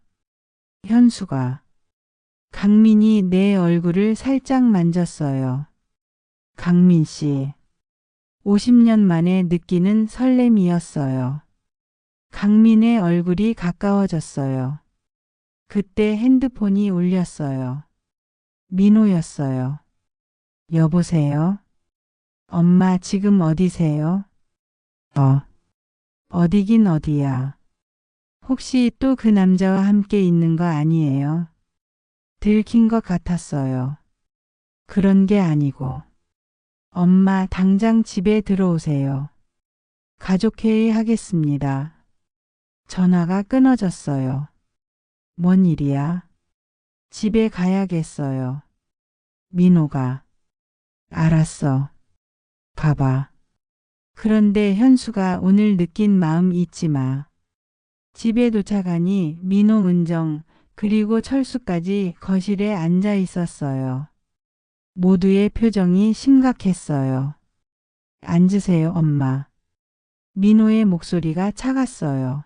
현수가. 강민이 내 얼굴을 살짝 만졌어요. 강민 씨. 50년 만에 느끼는 설렘이었어요. 강민의 얼굴이 가까워졌어요. 그때 핸드폰이 울렸어요. 민호였어요. 여보세요? 엄마 지금 어디세요? 어디긴 어디야. 혹시 또 그 남자와 함께 있는 거 아니에요? 들킨 것 같았어요. 그런 게 아니고. 엄마 당장 집에 들어오세요. 가족회의 하겠습니다. 전화가 끊어졌어요. 뭔 일이야? 집에 가야겠어요. 민호가. 알았어. 가봐. 그런데 현수가 오늘 느낀 마음 잊지 마. 집에 도착하니 민호, 은정, 그리고 철수까지 거실에 앉아 있었어요. 모두의 표정이 심각했어요. 앉으세요, 엄마. 민호의 목소리가 차갔어요.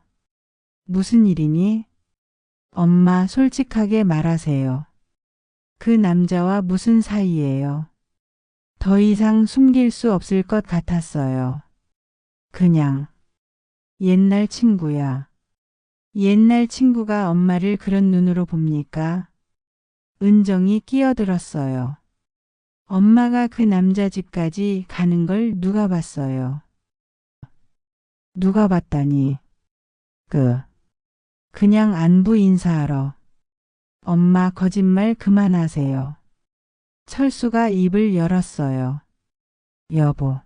무슨 일이니? 엄마 솔직하게 말하세요. 그 남자와 무슨 사이예요? 더 이상 숨길 수 없을 것 같았어요. 그냥 옛날 친구야. 옛날 친구가 엄마를 그런 눈으로 봅니까? 은정이 끼어들었어요. 엄마가 그 남자 집까지 가는 걸 누가 봤어요? 누가 봤다니? 그냥 안부 인사하러. 엄마 거짓말 그만하세요. 철수가 입을 열었어요. 여보,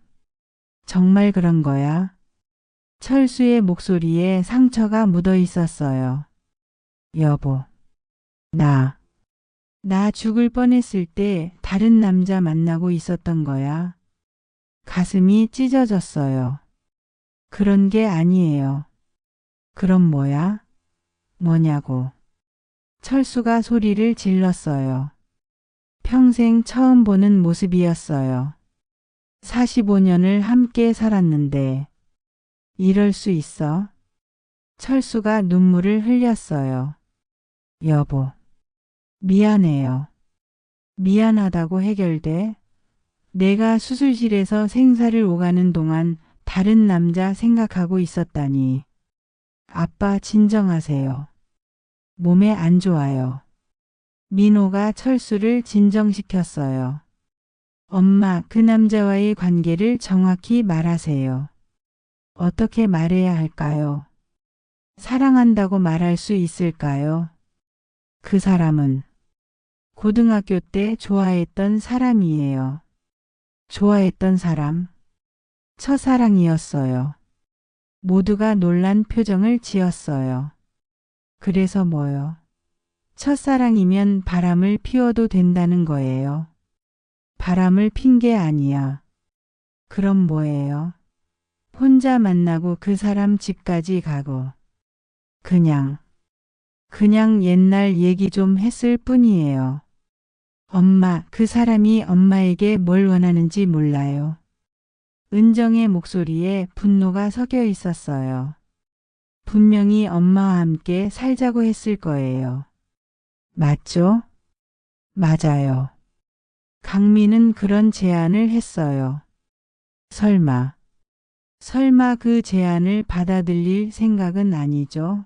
정말 그런 거야? 철수의 목소리에 상처가 묻어 있었어요. 여보, 나 죽을 뻔했을 때 다른 남자 만나고 있었던 거야. 가슴이 찢어졌어요. 그런 게 아니에요. 그럼 뭐야? 뭐냐고. 철수가 소리를 질렀어요. 평생 처음 보는 모습이었어요. 45년을 함께 살았는데 이럴 수 있어? 철수가 눈물을 흘렸어요. 여보, 미안해요. 미안하다고 해결돼? 내가 수술실에서 생사를 오가는 동안 다른 남자 생각하고 있었다니. 아빠 진정하세요. 몸에 안 좋아요. 민호가 철수를 진정시켰어요. 엄마, 그 남자와의 관계를 정확히 말하세요. 어떻게 말해야 할까요? 사랑한다고 말할 수 있을까요? 그 사람은 고등학교 때 좋아했던 사람이에요. 좋아했던 사람? 첫사랑이었어요. 모두가 놀란 표정을 지었어요. 그래서 뭐요? 첫사랑이면 바람을 피워도 된다는 거예요. 바람을 핀 게 아니야. 그럼 뭐예요? 혼자 만나고 그 사람 집까지 가고. 그냥 옛날 얘기 좀 했을 뿐이에요. 엄마, 그 사람이 엄마에게 뭘 원하는지 몰라요. 은정의 목소리에 분노가 섞여 있었어요. 분명히 엄마와 함께 살자고 했을 거예요. 맞죠? 맞아요. 강민은 그런 제안을 했어요. 설마 그 제안을 받아들일 생각은 아니죠?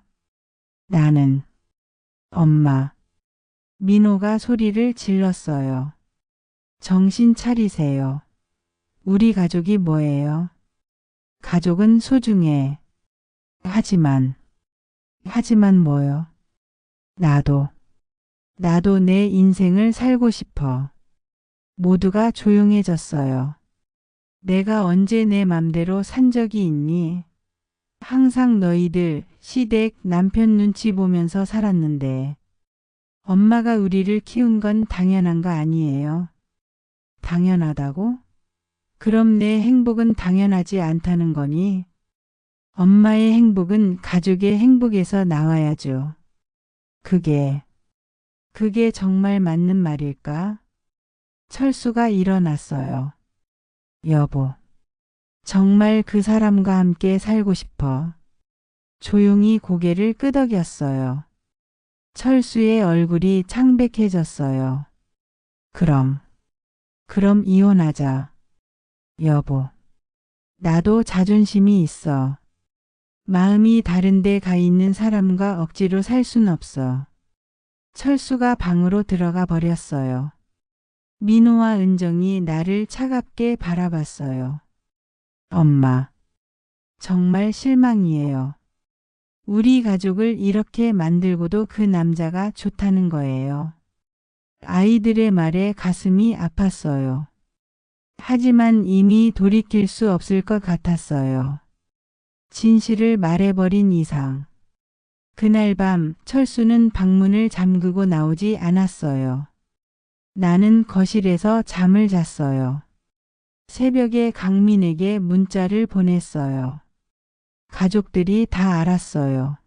나는 엄마. 민호가 소리를 질렀어요. 정신 차리세요. 우리 가족이 뭐예요? 가족은 소중해. 하지만 뭐요? 나도 내 인생을 살고 싶어. 모두가 조용해졌어요. 내가 언제 내 맘대로 산 적이 있니? 항상 너희들 시댁 남편 눈치 보면서 살았는데 엄마가 우리를 키운 건 당연한 거 아니에요? 당연하다고? 그럼 내 행복은 당연하지 않다는 거니? 엄마의 행복은 가족의 행복에서 나와야죠. 그게 정말 맞는 말일까? 철수가 일어났어요. 여보, 정말 그 사람과 함께 살고 싶어. 조용히 고개를 끄덕였어요. 철수의 얼굴이 창백해졌어요. 그럼 이혼하자. 여보. 나도 자존심이 있어. 마음이 다른데 가 있는 사람과 억지로 살 순 없어. 철수가 방으로 들어가 버렸어요. 민호와 은정이 나를 차갑게 바라봤어요. 엄마, 정말 실망이에요. 우리 가족을 이렇게 만들고도 그 남자가 좋다는 거예요. 아이들의 말에 가슴이 아팠어요. 하지만 이미 돌이킬 수 없을 것 같았어요. 진실을 말해버린 이상. 그날 밤 철수는 방문을 잠그고 나오지 않았어요. 나는 거실에서 잠을 잤어요. 새벽에 강민에게 문자를 보냈어요. 가족들이 다 알았어요.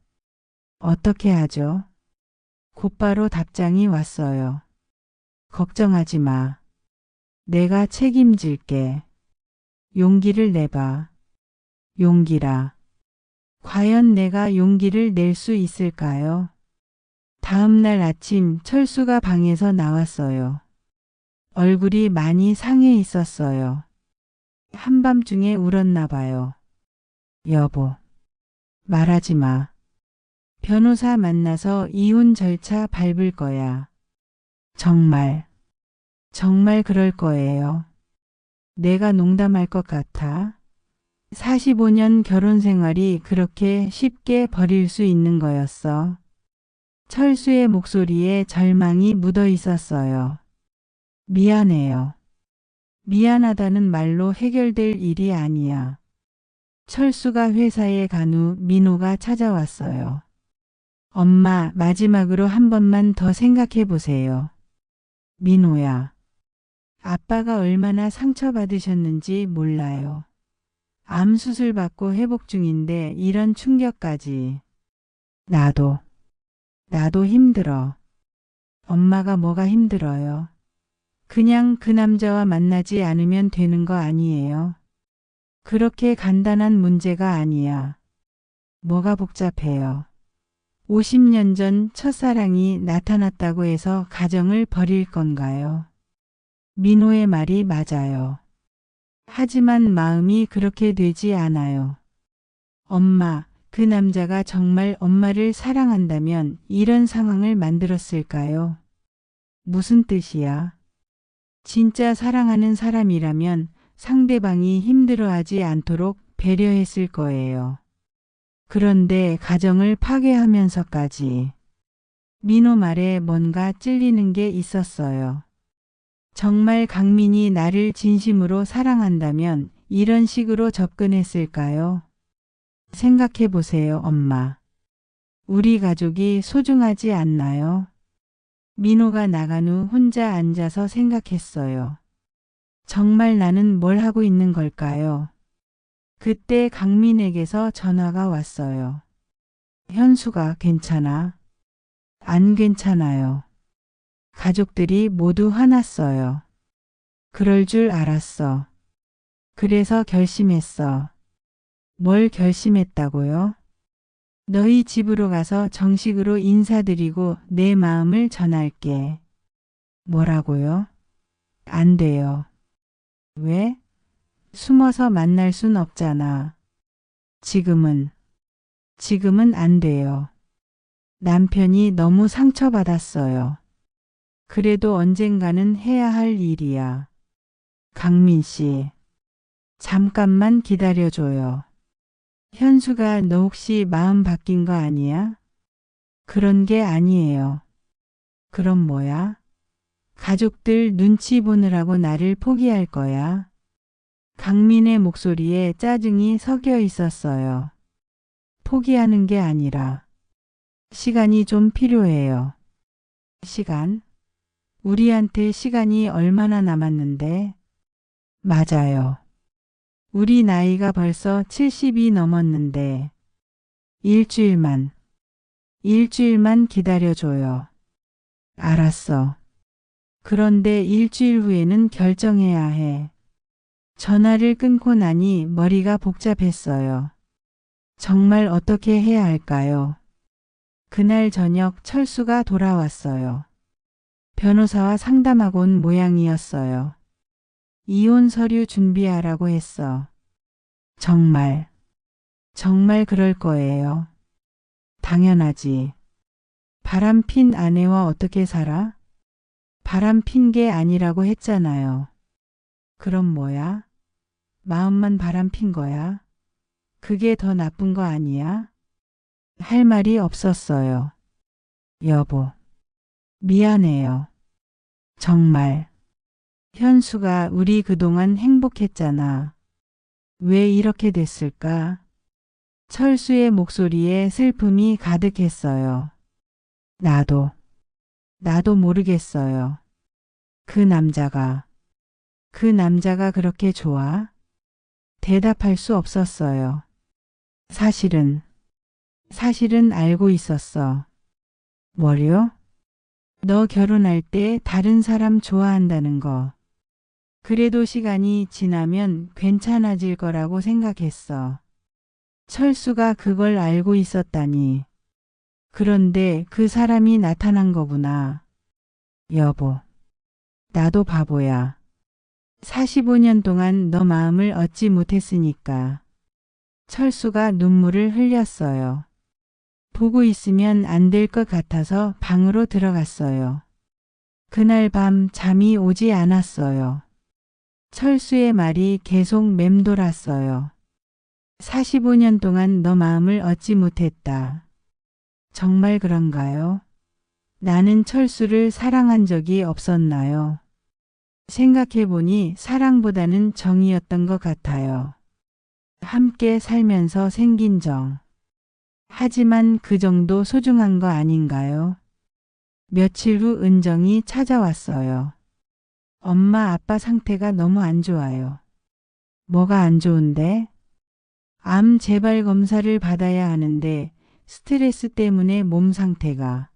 어떻게 하죠? 곧바로 답장이 왔어요. 걱정하지 마. 내가 책임질게. 용기를 내봐. 용기라. 과연 내가 용기를 낼 수 있을까요? 다음 날 아침 철수가 방에서 나왔어요. 얼굴이 많이 상해 있었어요. 한밤중에 울었나 봐요. 여보, 말하지 마. 변호사 만나서 이혼 절차 밟을 거야. 정말 그럴 거예요. 내가 농담할 것 같아? 45년 결혼 생활이 그렇게 쉽게 버릴 수 있는 거였어. 철수의 목소리에 절망이 묻어 있었어요. 미안해요. 미안하다는 말로 해결될 일이 아니야. 철수가 회사에 간 후 민호가 찾아왔어요. 엄마, 마지막으로 한 번만 더 생각해 보세요. 민호야. 아빠가 얼마나 상처받으셨는지 몰라요. 암 수술 받고 회복 중인데 이런 충격까지. 나도 힘들어. 엄마가 뭐가 힘들어요? 그냥 그 남자와 만나지 않으면 되는 거 아니에요? 그렇게 간단한 문제가 아니야. 뭐가 복잡해요? 50년 전 첫사랑이 나타났다고 해서 가정을 버릴 건가요? 민호의 말이 맞아요. 하지만 마음이 그렇게 되지 않아요. 엄마, 그 남자가 정말 엄마를 사랑한다면 이런 상황을 만들었을까요? 무슨 뜻이야? 진짜 사랑하는 사람이라면 상대방이 힘들어하지 않도록 배려했을 거예요. 그런데 가정을 파괴하면서까지. 민호 말에 뭔가 찔리는 게 있었어요. 정말 강민이 나를 진심으로 사랑한다면 이런 식으로 접근했을까요? 생각해 보세요, 엄마. 우리 가족이 소중하지 않나요? 민호가 나간 후 혼자 앉아서 생각했어요. 정말 나는 뭘 하고 있는 걸까요? 그때 강민에게서 전화가 왔어요. 현수가 괜찮아? 안 괜찮아요. 가족들이 모두 화났어요. 그럴 줄 알았어. 그래서 결심했어. 뭘 결심했다고요? 너희 집으로 가서 정식으로 인사드리고 내 마음을 전할게. 뭐라고요? 안 돼요. 왜? 숨어서 만날 순 없잖아. 지금은 안 돼요. 남편이 너무 상처받았어요. 그래도 언젠가는 해야 할 일이야. 강민 씨, 잠깐만 기다려줘요. 현수가 너 혹시 마음 바뀐 거 아니야? 그런 게 아니에요. 그럼 뭐야? 가족들 눈치 보느라고 나를 포기할 거야? 강민의 목소리에 짜증이 섞여 있었어요. 포기하는 게 아니라 시간이 좀 필요해요. 시간? 우리한테 시간이 얼마나 남았는데? 맞아요. 우리 나이가 벌써 70이 넘었는데 일주일만 기다려줘요. 알았어. 그런데 일주일 후에는 결정해야 해. 전화를 끊고 나니 머리가 복잡했어요. 정말 어떻게 해야 할까요? 그날 저녁 철수가 돌아왔어요. 변호사와 상담하고 온 모양이었어요. 이혼 서류 준비하라고 했어. 정말 그럴 거예요. 당연하지. 바람핀 아내와 어떻게 살아? 바람핀 게 아니라고 했잖아요. 그럼 뭐야? 마음만 바람핀 거야? 그게 더 나쁜 거 아니야? 할 말이 없었어요. 여보, 미안해요. 정말. 현수가 우리 그동안 행복했잖아. 왜 이렇게 됐을까? 철수의 목소리에 슬픔이 가득했어요. 나도 모르겠어요. 그 남자가 그렇게 좋아? 대답할 수 없었어요. 사실은 알고 있었어. 뭐요? 너 결혼할 때 다른 사람 좋아한다는 거. 그래도 시간이 지나면 괜찮아질 거라고 생각했어. 철수가 그걸 알고 있었다니. 그런데 그 사람이 나타난 거구나. 여보, 나도 바보야. 45년 동안 너 마음을 얻지 못했으니까. 철수가 눈물을 흘렸어요. 보고 있으면 안 될 것 같아서 방으로 들어갔어요. 그날 밤 잠이 오지 않았어요. 철수의 말이 계속 맴돌았어요. 45년 동안 너 마음을 얻지 못했다. 정말 그런가요? 나는 철수를 사랑한 적이 없었나요? 생각해보니 사랑보다는 정이었던 것 같아요. 함께 살면서 생긴 정. 하지만 그 정도 소중한 거 아닌가요? 며칠 후 은정이 찾아왔어요. 엄마 아빠 상태가 너무 안 좋아요. 뭐가 안 좋은데? 암 재발 검사를 받아야 하는데 스트레스 때문에 몸 상태가.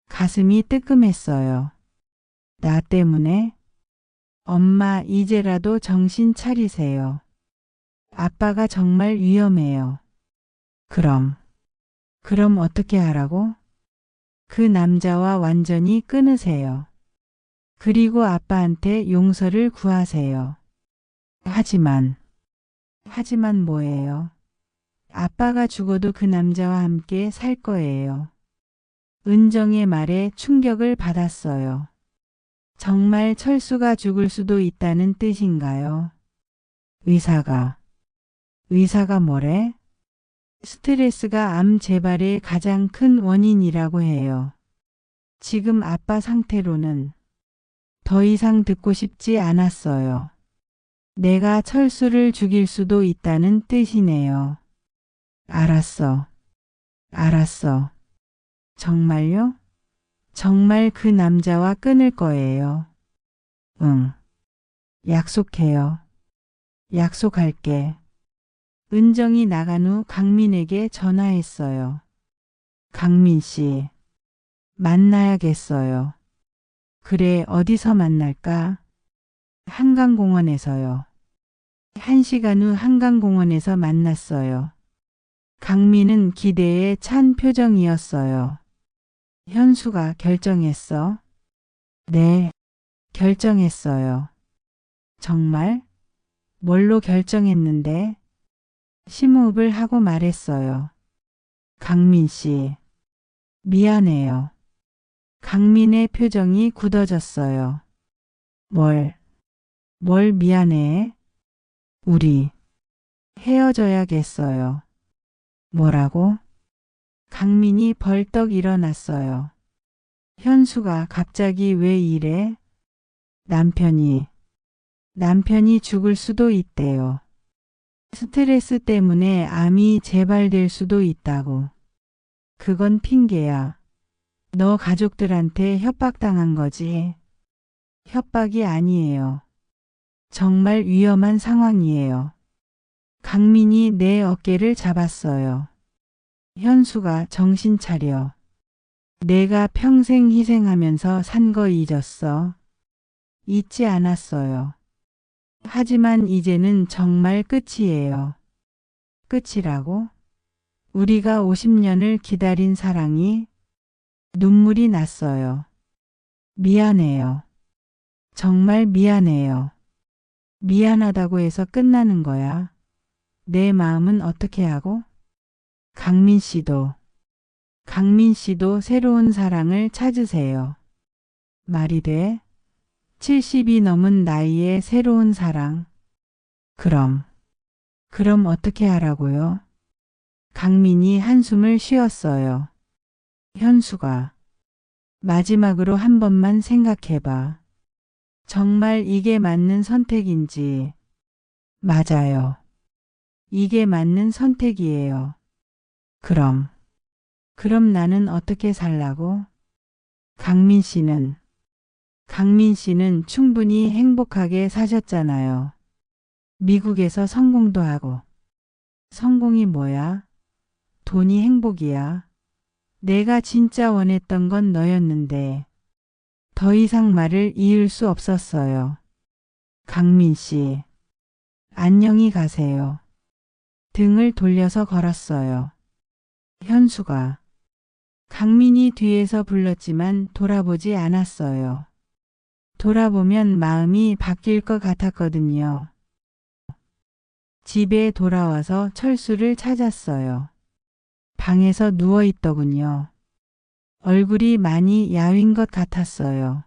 가슴이 뜨끔했어요. 나 때문에? 엄마 이제라도 정신 차리세요. 아빠가 정말 위험해요. 그럼 어떻게 하라고? 그 남자와 완전히 끊으세요. 그리고 아빠한테 용서를 구하세요. 하지만 뭐예요? 아빠가 죽어도 그 남자와 함께 살 거예요. 은정의 말에 충격을 받았어요. 정말 철수가 죽을 수도 있다는 뜻인가요? 의사가 뭐래? 스트레스가 암 재발의 가장 큰 원인이라고 해요. 지금 아빠 상태로는 더 이상 듣고 싶지 않았어요. 내가 철수를 죽일 수도 있다는 뜻이네요. 알았어. 정말요? 정말 그 남자와 끊을 거예요. 응. 약속해요. 약속할게. 은정이 나간 후 강민에게 전화했어요. 강민 씨, 만나야겠어요. 그래, 어디서 만날까? 한강공원에서요. 1시간 후 한강공원에서 만났어요. 강민은 기대에 찬 표정이었어요. 현수가 결정했어? 네, 결정했어요. 정말? 뭘로 결정했는데? 심호흡을 하고 말했어요. 강민 씨, 미안해요. 강민의 표정이 굳어졌어요. 뭘 미안해? 우리 헤어져야겠어요. 뭐라고? 강민이 벌떡 일어났어요. 현수가 갑자기 왜 이래? 남편이 죽을 수도 있대요. 스트레스 때문에 암이 재발될 수도 있다고. 그건 핑계야. 너 가족들한테 협박당한 거지. 협박이 아니에요. 정말 위험한 상황이에요. 강민이 내 어깨를 잡았어요. 현수가 정신 차려. 내가 평생 희생하면서 산 거 잊었어. 잊지 않았어요. 하지만 이제는 정말 끝이에요. 끝이라고? 우리가 50년을 기다린 사랑이 눈물이 났어요. 미안해요. 정말 미안해요. 미안하다고 해서 끝나는 거야. 내 마음은 어떻게 하고? 강민 씨도 새로운 사랑을 찾으세요. 말이 돼? 70이 넘은 나이에 새로운 사랑. 그럼 어떻게 하라고요? 강민이 한숨을 쉬었어요. 현수가 마지막으로 한 번만 생각해봐. 정말 이게 맞는 선택인지. 맞아요. 이게 맞는 선택이에요. 그럼 나는 어떻게 살라고? 강민 씨는 충분히 행복하게 사셨잖아요. 미국에서 성공도 하고. 성공이 뭐야? 돈이 행복이야. 내가 진짜 원했던 건 너였는데. 더 이상 말을 이을 수 없었어요. 강민 씨, 안녕히 가세요. 등을 돌려서 걸었어요. 현수가 강민이 뒤에서 불렀지만 돌아보지 않았어요. 돌아보면 마음이 바뀔 것 같았거든요. 집에 돌아와서 철수를 찾았어요. 방에서 누워 있더군요. 얼굴이 많이 야윈 것 같았어요.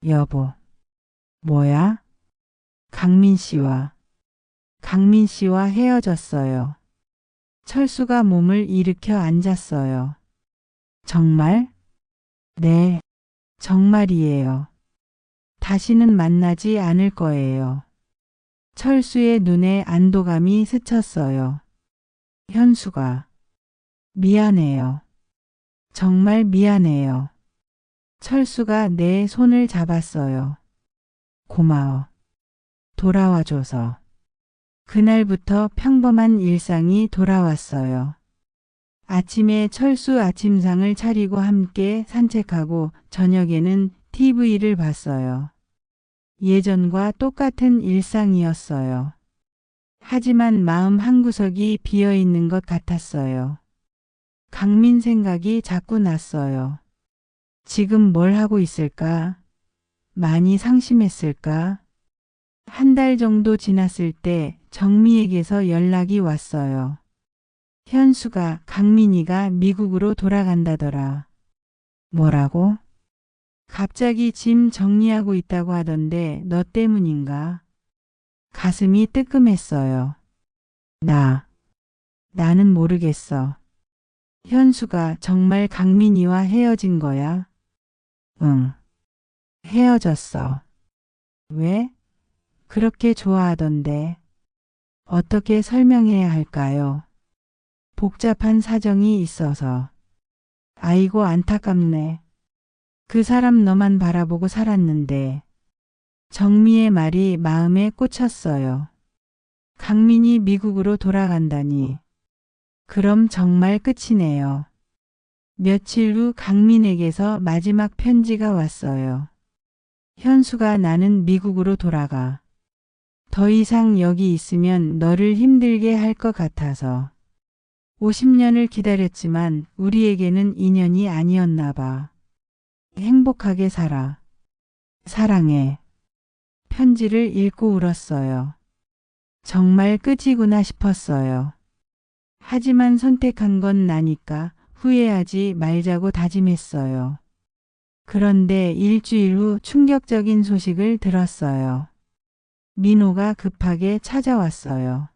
여보, 뭐야? 강민 씨와 헤어졌어요. 철수가 몸을 일으켜 앉았어요. 정말? 네, 정말이에요. 다시는 만나지 않을 거예요. 철수의 눈에 안도감이 스쳤어요. 현수가 미안해요. 정말 미안해요. 철수가 내 손을 잡았어요. 고마워. 돌아와줘서. 그날부터 평범한 일상이 돌아왔어요. 아침에 철수 아침상을 차리고 함께 산책하고 저녁에는 TV를 봤어요. 예전과 똑같은 일상이었어요. 하지만 마음 한구석이 비어있는 것 같았어요. 강민 생각이 자꾸 났어요. 지금 뭘 하고 있을까? 많이 상심했을까? 한 달 정도 지났을 때 정미에게서 연락이 왔어요. 현수가 강민이가 미국으로 돌아간다더라. 뭐라고? 갑자기 짐 정리하고 있다고 하던데 너 때문인가? 가슴이 뜨끔했어요. 나는 모르겠어. 현수가 정말 강민이와 헤어진 거야? 응. 헤어졌어. 왜? 그렇게 좋아하던데. 어떻게 설명해야 할까요? 복잡한 사정이 있어서. 아이고 안타깝네. 그 사람 너만 바라보고 살았는데. 정미의 말이 마음에 꽂혔어요. 강민이 미국으로 돌아간다니. 그럼 정말 끝이네요. 며칠 후 강민에게서 마지막 편지가 왔어요. 현수가 나는 미국으로 돌아가. 더 이상 여기 있으면 너를 힘들게 할 것 같아서. 50년을 기다렸지만 우리에게는 인연이 아니었나 봐. 행복하게 살아. 사랑해. 편지를 읽고 울었어요. 정말 끝이구나 싶었어요. 하지만 선택한 건 나니까 후회하지 말자고 다짐했어요. 그런데 일주일 후 충격적인 소식을 들었어요. 민호가 급하게 찾아왔어요.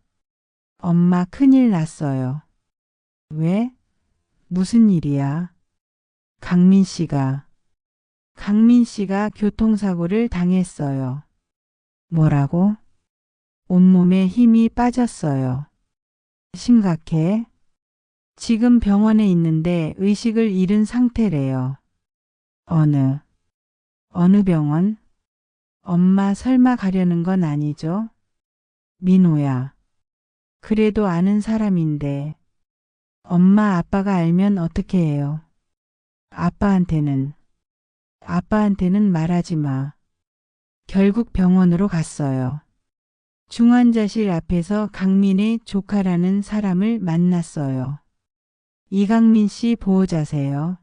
엄마 큰일 났어요. 왜? 무슨 일이야? 강민 씨가 교통사고를 당했어요. 뭐라고? 온몸에 힘이 빠졌어요. 심각해? 지금 병원에 있는데 의식을 잃은 상태래요. 어느 병원? 엄마 설마 가려는 건 아니죠? 민호야. 그래도 아는 사람인데. 엄마 아빠가 알면 어떻게 해요? 아빠한테는 말하지 마. 결국 병원으로 갔어요. 중환자실 앞에서 강민의 조카라는 사람을 만났어요. 이강민 씨 보호자세요?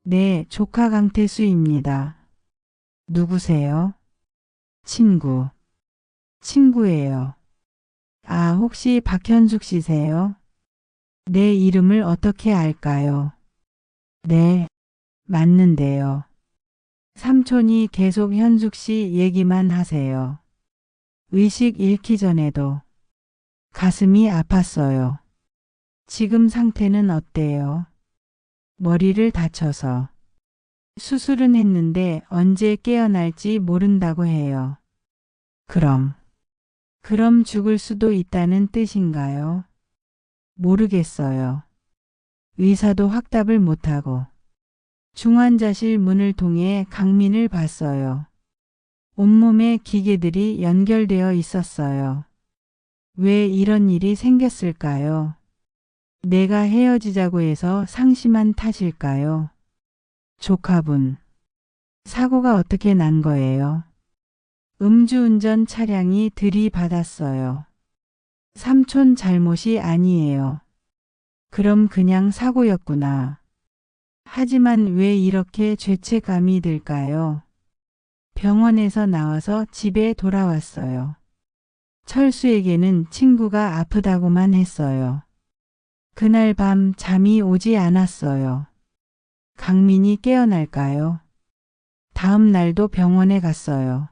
네, 조카 강태수입니다. 누구세요? 친구. 친구예요. 아, 혹시 박현숙 씨세요? 내 이름을 어떻게 알까요? 네, 맞는데요. 삼촌이 계속 현숙 씨 얘기만 하세요. 의식 잃기 전에도 가슴이 아팠어요. 지금 상태는 어때요? 머리를 다쳐서 수술은 했는데 언제 깨어날지 모른다고 해요. 그럼 죽을 수도 있다는 뜻인가요? 모르겠어요. 의사도 확답을 못하고 중환자실 문을 통해 강민을 봤어요. 온몸에 기계들이 연결되어 있었어요. 왜 이런 일이 생겼을까요? 내가 헤어지자고 해서 상심한 탓일까요? 조카분, 사고가 어떻게 난 거예요? 음주운전 차량이 들이받았어요. 삼촌 잘못이 아니에요. 그럼 그냥 사고였구나. 하지만 왜 이렇게 죄책감이 들까요? 병원에서 나와서 집에 돌아왔어요. 철수에게는 친구가 아프다고만 했어요. 그날 밤 잠이 오지 않았어요. 강민이 깨어날까요? 다음 날도 병원에 갔어요.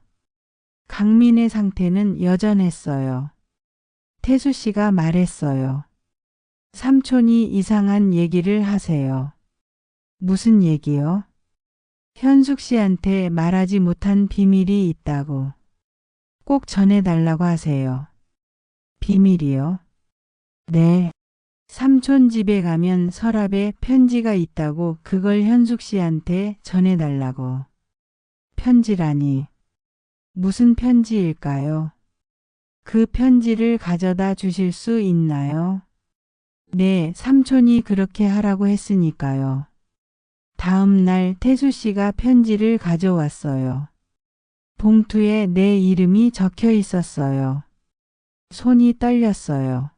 강민의 상태는 여전했어요. 태수 씨가 말했어요. 삼촌이 이상한 얘기를 하세요. 무슨 얘기요? 현숙 씨한테 말하지 못한 비밀이 있다고. 꼭 전해달라고 하세요. 비밀이요? 네. 삼촌 집에 가면 서랍에 편지가 있다고 그걸 현숙 씨한테 전해달라고. 편지라니. 무슨 편지일까요? 그 편지를 가져다 주실 수 있나요? 네, 삼촌이 그렇게 하라고 했으니까요. 다음 날 태수 씨가 편지를 가져왔어요. 봉투에 내 이름이 적혀 있었어요. 손이 떨렸어요.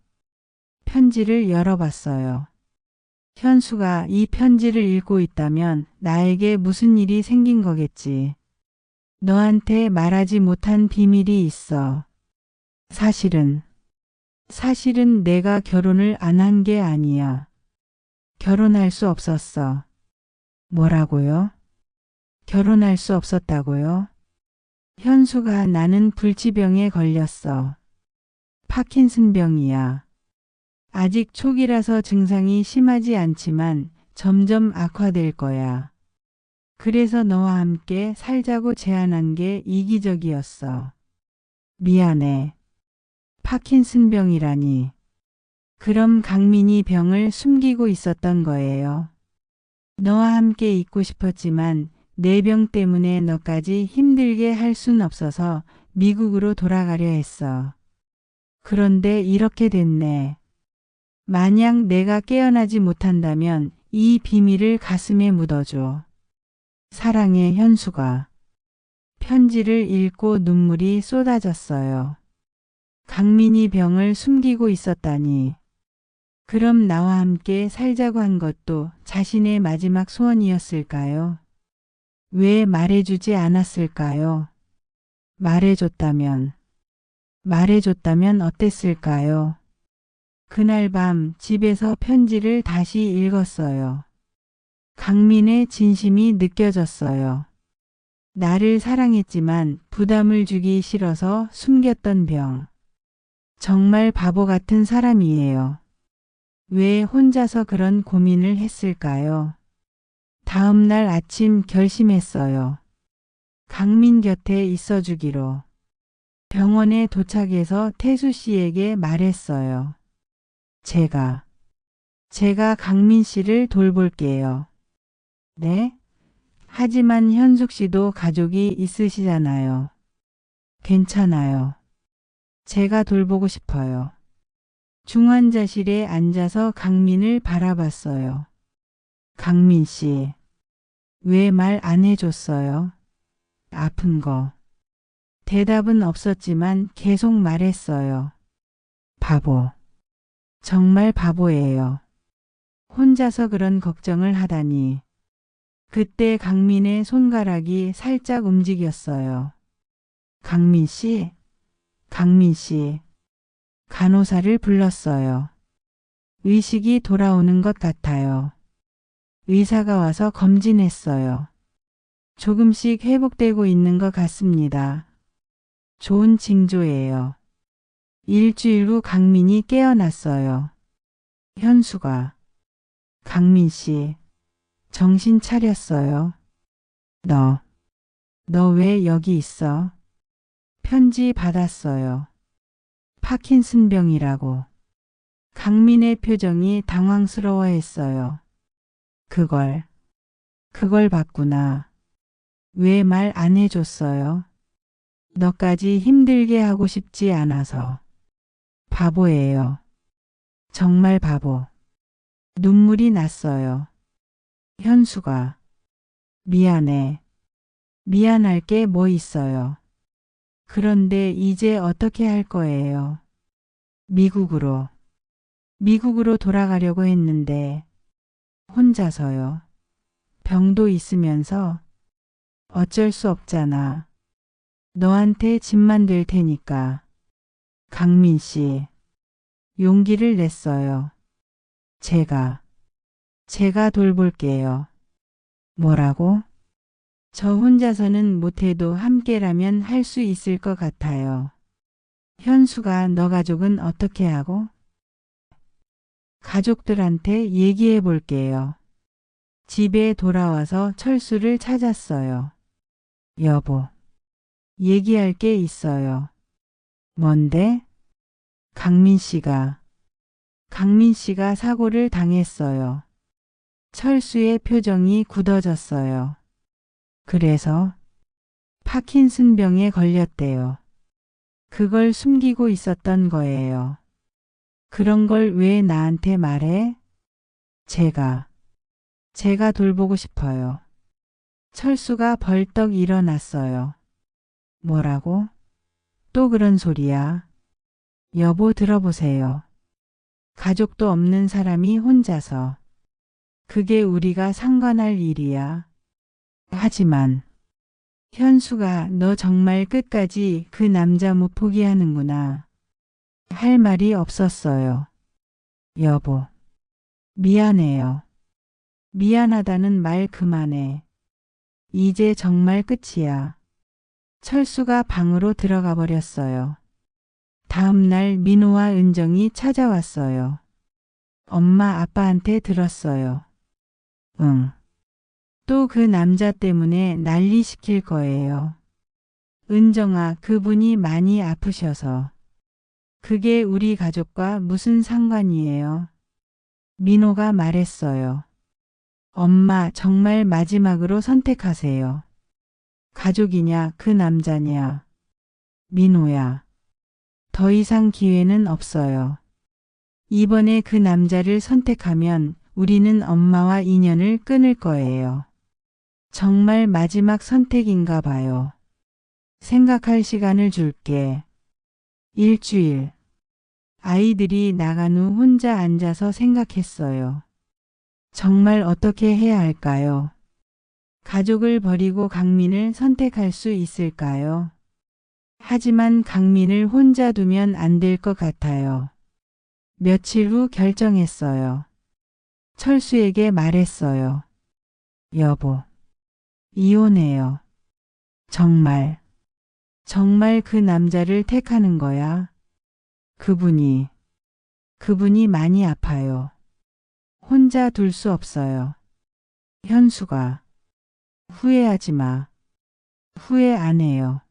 편지를 열어봤어요. 현수가 이 편지를 읽고 있다면 나에게 무슨 일이 생긴 거겠지. 너한테 말하지 못한 비밀이 있어. 사실은 내가 결혼을 안 한 게 아니야. 결혼할 수 없었어. 뭐라고요? 결혼할 수 없었다고요? 현수가 나는 불치병에 걸렸어. 파킨슨병이야. 아직 초기라서 증상이 심하지 않지만 점점 악화될 거야. 그래서 너와 함께 살자고 제안한 게 이기적이었어. 미안해. 파킨슨병이라니. 그럼 강민이 병을 숨기고 있었던 거예요. 너와 함께 있고 싶었지만 내 병 때문에 너까지 힘들게 할 순 없어서 미국으로 돌아가려 했어. 그런데 이렇게 됐네. 만약 내가 깨어나지 못한다면 이 비밀을 가슴에 묻어줘. 사랑해, 현수가. 편지를 읽고 눈물이 쏟아졌어요. 강민이 병을 숨기고 있었다니. 그럼 나와 함께 살자고 한 것도 자신의 마지막 소원이었을까요? 왜 말해주지 않았을까요? 말해줬다면 어땠을까요? 그날 밤 집에서 편지를 다시 읽었어요. 강민의 진심이 느껴졌어요. 나를 사랑했지만 부담을 주기 싫어서 숨겼던 병. 정말 바보 같은 사람이에요. 왜 혼자서 그런 고민을 했을까요? 다음 날 아침 결심했어요. 강민 곁에 있어주기로. 병원에 도착해서 태수 씨에게 말했어요. 제가 강민 씨를 돌볼게요. 네? 하지만 현숙 씨도 가족이 있으시잖아요. 괜찮아요. 제가 돌보고 싶어요. 중환자실에 앉아서 강민을 바라봤어요. 강민 씨, 왜 말 안 해줬어요? 아픈 거. 대답은 없었지만 계속 말했어요. 바보. 정말 바보예요. 혼자서 그런 걱정을 하다니. 그때 강민의 손가락이 살짝 움직였어요. 강민 씨, 강민 씨. 간호사를 불렀어요. 의식이 돌아오는 것 같아요. 의사가 와서 검진했어요. 조금씩 회복되고 있는 것 같습니다. 좋은 징조예요. 일주일 후 강민이 깨어났어요. 현수가, 강민 씨, 정신 차렸어요. 너 왜 여기 있어? 편지 받았어요. 파킨슨병이라고. 강민의 표정이 당황스러워했어요. 그걸 봤구나. 왜 말 안 해줬어요? 너까지 힘들게 하고 싶지 않아서. 바보예요. 정말 바보. 눈물이 났어요. 현수가, 미안해. 미안할 게 뭐 있어요. 그런데 이제 어떻게 할 거예요? 미국으로 돌아가려고 했는데 혼자서요. 병도 있으면서 어쩔 수 없잖아. 너한테 짐만 될 테니까. 강민 씨, 용기를 냈어요. 제가 돌볼게요. 뭐라고? 저 혼자서는 못해도 함께라면 할 수 있을 것 같아요. 현수가 너 가족은 어떻게 하고? 가족들한테 얘기해 볼게요. 집에 돌아와서 철수를 찾았어요. 여보, 얘기할 게 있어요. 뭔데? 강민 씨가 사고를 당했어요. 철수의 표정이 굳어졌어요. 그래서 파킨슨병에 걸렸대요. 그걸 숨기고 있었던 거예요. 그런 걸 왜 나한테 말해? 제가 돌보고 싶어요. 철수가 벌떡 일어났어요. 뭐라고? 또 그런 소리야. 여보 들어보세요. 가족도 없는 사람이 혼자서. 그게 우리가 상관할 일이야. 하지만 현수가 너 정말 끝까지 그 남자 못 포기하는구나. 할 말이 없었어요. 여보, 미안해요. 미안하다는 말 그만해. 이제 정말 끝이야. 철수가 방으로 들어가 버렸어요. 다음 날 민호와 은정이 찾아왔어요. 엄마 아빠한테 들었어요. 응. 또 그 남자 때문에 난리 시킬 거예요. 은정아, 그분이 많이 아프셔서. 그게 우리 가족과 무슨 상관이에요? 민호가 말했어요. 엄마 정말 마지막으로 선택하세요. 가족이냐 그 남자냐. 민호야. 더 이상 기회는 없어요. 이번에 그 남자를 선택하면 우리는 엄마와 인연을 끊을 거예요. 정말 마지막 선택인가 봐요. 생각할 시간을 줄게. 일주일. 아이들이 나간 후 혼자 앉아서 생각했어요. 정말 어떻게 해야 할까요? 가족을 버리고 강민을 선택할 수 있을까요? 하지만 강민을 혼자 두면 안 될 것 같아요. 며칠 후 결정했어요. 철수에게 말했어요. 여보, 이혼해요. 정말 그 남자를 택하는 거야. 그분이 많이 아파요. 혼자 둘 수 없어요. 현수가 후회하지 마. 후회 안 해요.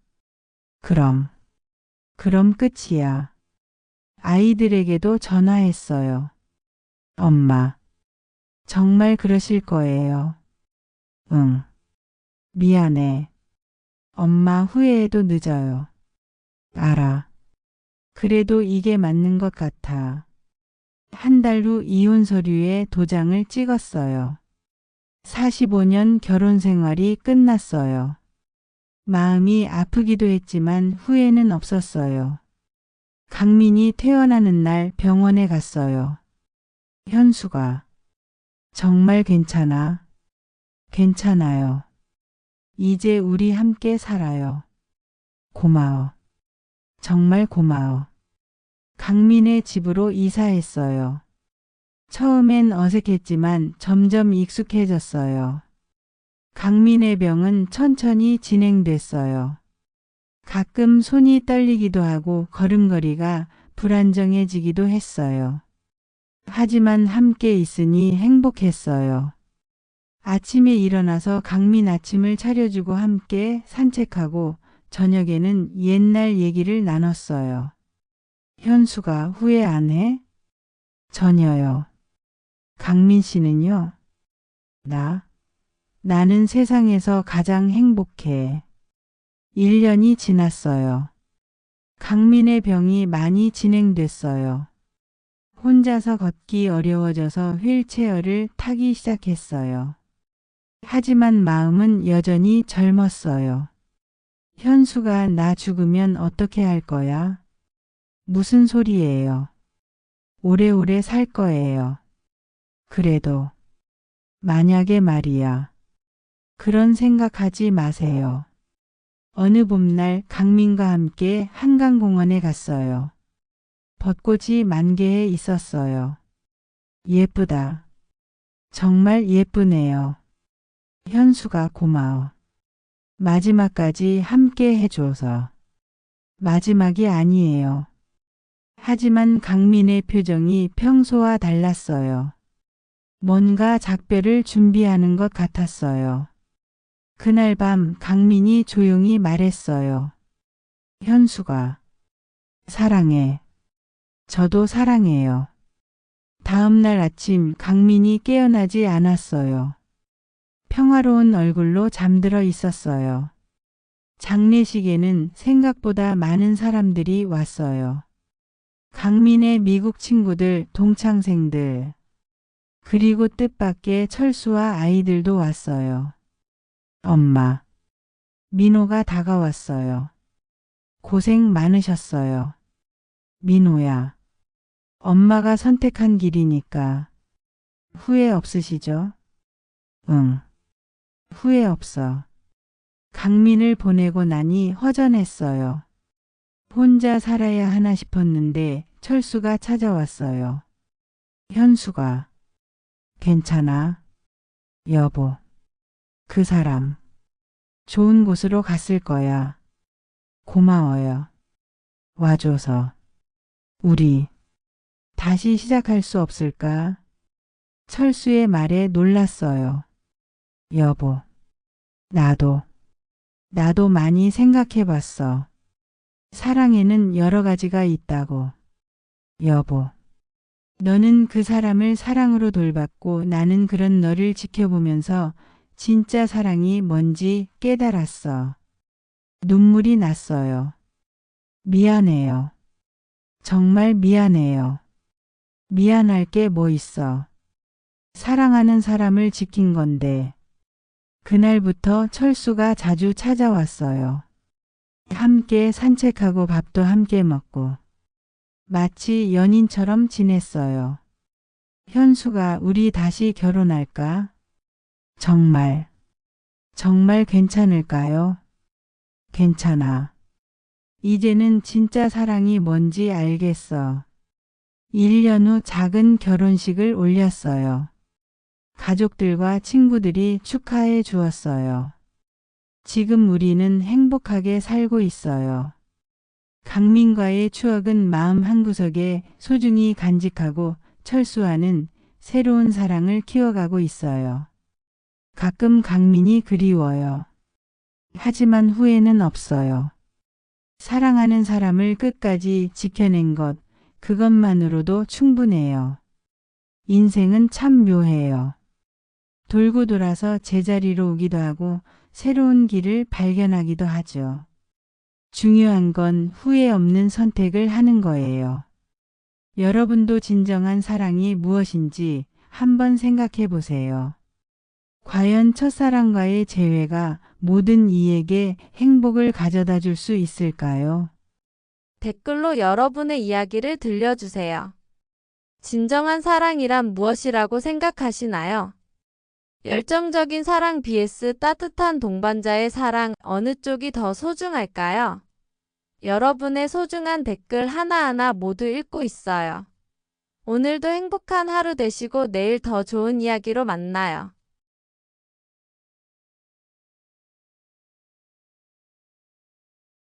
그럼 끝이야. 아이들에게도 전화했어요. 엄마, 정말 그러실 거예요. 응. 미안해. 엄마 후회해도 늦어요. 알아. 그래도 이게 맞는 것 같아. 한 달 후 이혼 서류에 도장을 찍었어요. 45년 결혼 생활이 끝났어요. 마음이 아프기도 했지만 후회는 없었어요. 강민이 퇴원하는 날 병원에 갔어요. 현수가 정말 괜찮아. 괜찮아요. 이제 우리 함께 살아요. 고마워. 정말 고마워. 강민의 집으로 이사했어요. 처음엔 어색했지만 점점 익숙해졌어요. 강민의 병은 천천히 진행됐어요. 가끔 손이 떨리기도 하고 걸음걸이가 불안정해지기도 했어요. 하지만 함께 있으니 행복했어요. 아침에 일어나서 강민 아침을 차려주고 함께 산책하고 저녁에는 옛날 얘기를 나눴어요. 현수가 후회 안 해? 전혀요. 강민 씨는요? 나는 세상에서 가장 행복해. 1년이 지났어요. 강민의 병이 많이 진행됐어요. 혼자서 걷기 어려워져서 휠체어를 타기 시작했어요. 하지만 마음은 여전히 젊었어요. 현수가 나 죽으면 어떻게 할 거야? 무슨 소리예요? 오래오래 살 거예요. 그래도 만약에 말이야. 그런 생각하지 마세요. 어느 봄날 강민과 함께 한강공원에 갔어요. 벚꽃이 만개해 있었어요. 예쁘다. 정말 예쁘네요. 현수가 고마워. 마지막까지 함께 해줘서. 마지막이 아니에요. 하지만 강민의 표정이 평소와 달랐어요. 뭔가 작별을 준비하는 것 같았어요. 그날 밤 강민이 조용히 말했어요. 현수가 사랑해. 저도 사랑해요. 다음 날 아침 강민이 깨어나지 않았어요. 평화로운 얼굴로 잠들어 있었어요. 장례식에는 생각보다 많은 사람들이 왔어요. 강민의 미국 친구들, 동창생들, 그리고 뜻밖의 철수와 아이들도 왔어요. 엄마, 민호가 다가왔어요. 고생 많으셨어요. 민호야, 엄마가 선택한 길이니까 후회 없으시죠? 응, 후회 없어. 강민을 보내고 나니 허전했어요. 혼자 살아야 하나 싶었는데 철수가 찾아왔어요. 현수가 괜찮아, 여보. 그 사람 좋은 곳으로 갔을 거야. 고마워요. 와줘서. 우리 다시 시작할 수 없을까? 철수의 말에 놀랐어요. 여보, 나도 많이 생각해봤어. 사랑에는 여러 가지가 있다고. 여보, 너는 그 사람을 사랑으로 돌봤고 나는 그런 너를 지켜보면서 진짜 사랑이 뭔지 깨달았어. 눈물이 났어요. 미안해요. 정말 미안해요. 미안할 게 뭐 있어. 사랑하는 사람을 지킨 건데. 그날부터 철수가 자주 찾아왔어요. 함께 산책하고 밥도 함께 먹고. 마치 연인처럼 지냈어요. 현수가 우리 다시 결혼할까? 정말 괜찮을까요? 괜찮아. 이제는 진짜 사랑이 뭔지 알겠어. 1년 후 작은 결혼식을 올렸어요. 가족들과 친구들이 축하해 주었어요. 지금 우리는 행복하게 살고 있어요. 강민과의 추억은 마음 한구석에 소중히 간직하고 철수와는 새로운 사랑을 키워가고 있어요. 가끔 강민이 그리워요. 하지만 후회는 없어요. 사랑하는 사람을 끝까지 지켜낸 것, 그것만으로도 충분해요. 인생은 참 묘해요. 돌고 돌아서 제자리로 오기도 하고 새로운 길을 발견하기도 하죠. 중요한 건 후회 없는 선택을 하는 거예요. 여러분도 진정한 사랑이 무엇인지 한번 생각해 보세요. 과연 첫사랑과의 재회가 모든 이에게 행복을 가져다 줄 수 있을까요? 댓글로 여러분의 이야기를 들려주세요. 진정한 사랑이란 무엇이라고 생각하시나요? 열정적인 사랑 vs 따뜻한 동반자의 사랑, 어느 쪽이 더 소중할까요? 여러분의 소중한 댓글 하나하나 모두 읽고 있어요. 오늘도 행복한 하루 되시고 내일 더 좋은 이야기로 만나요.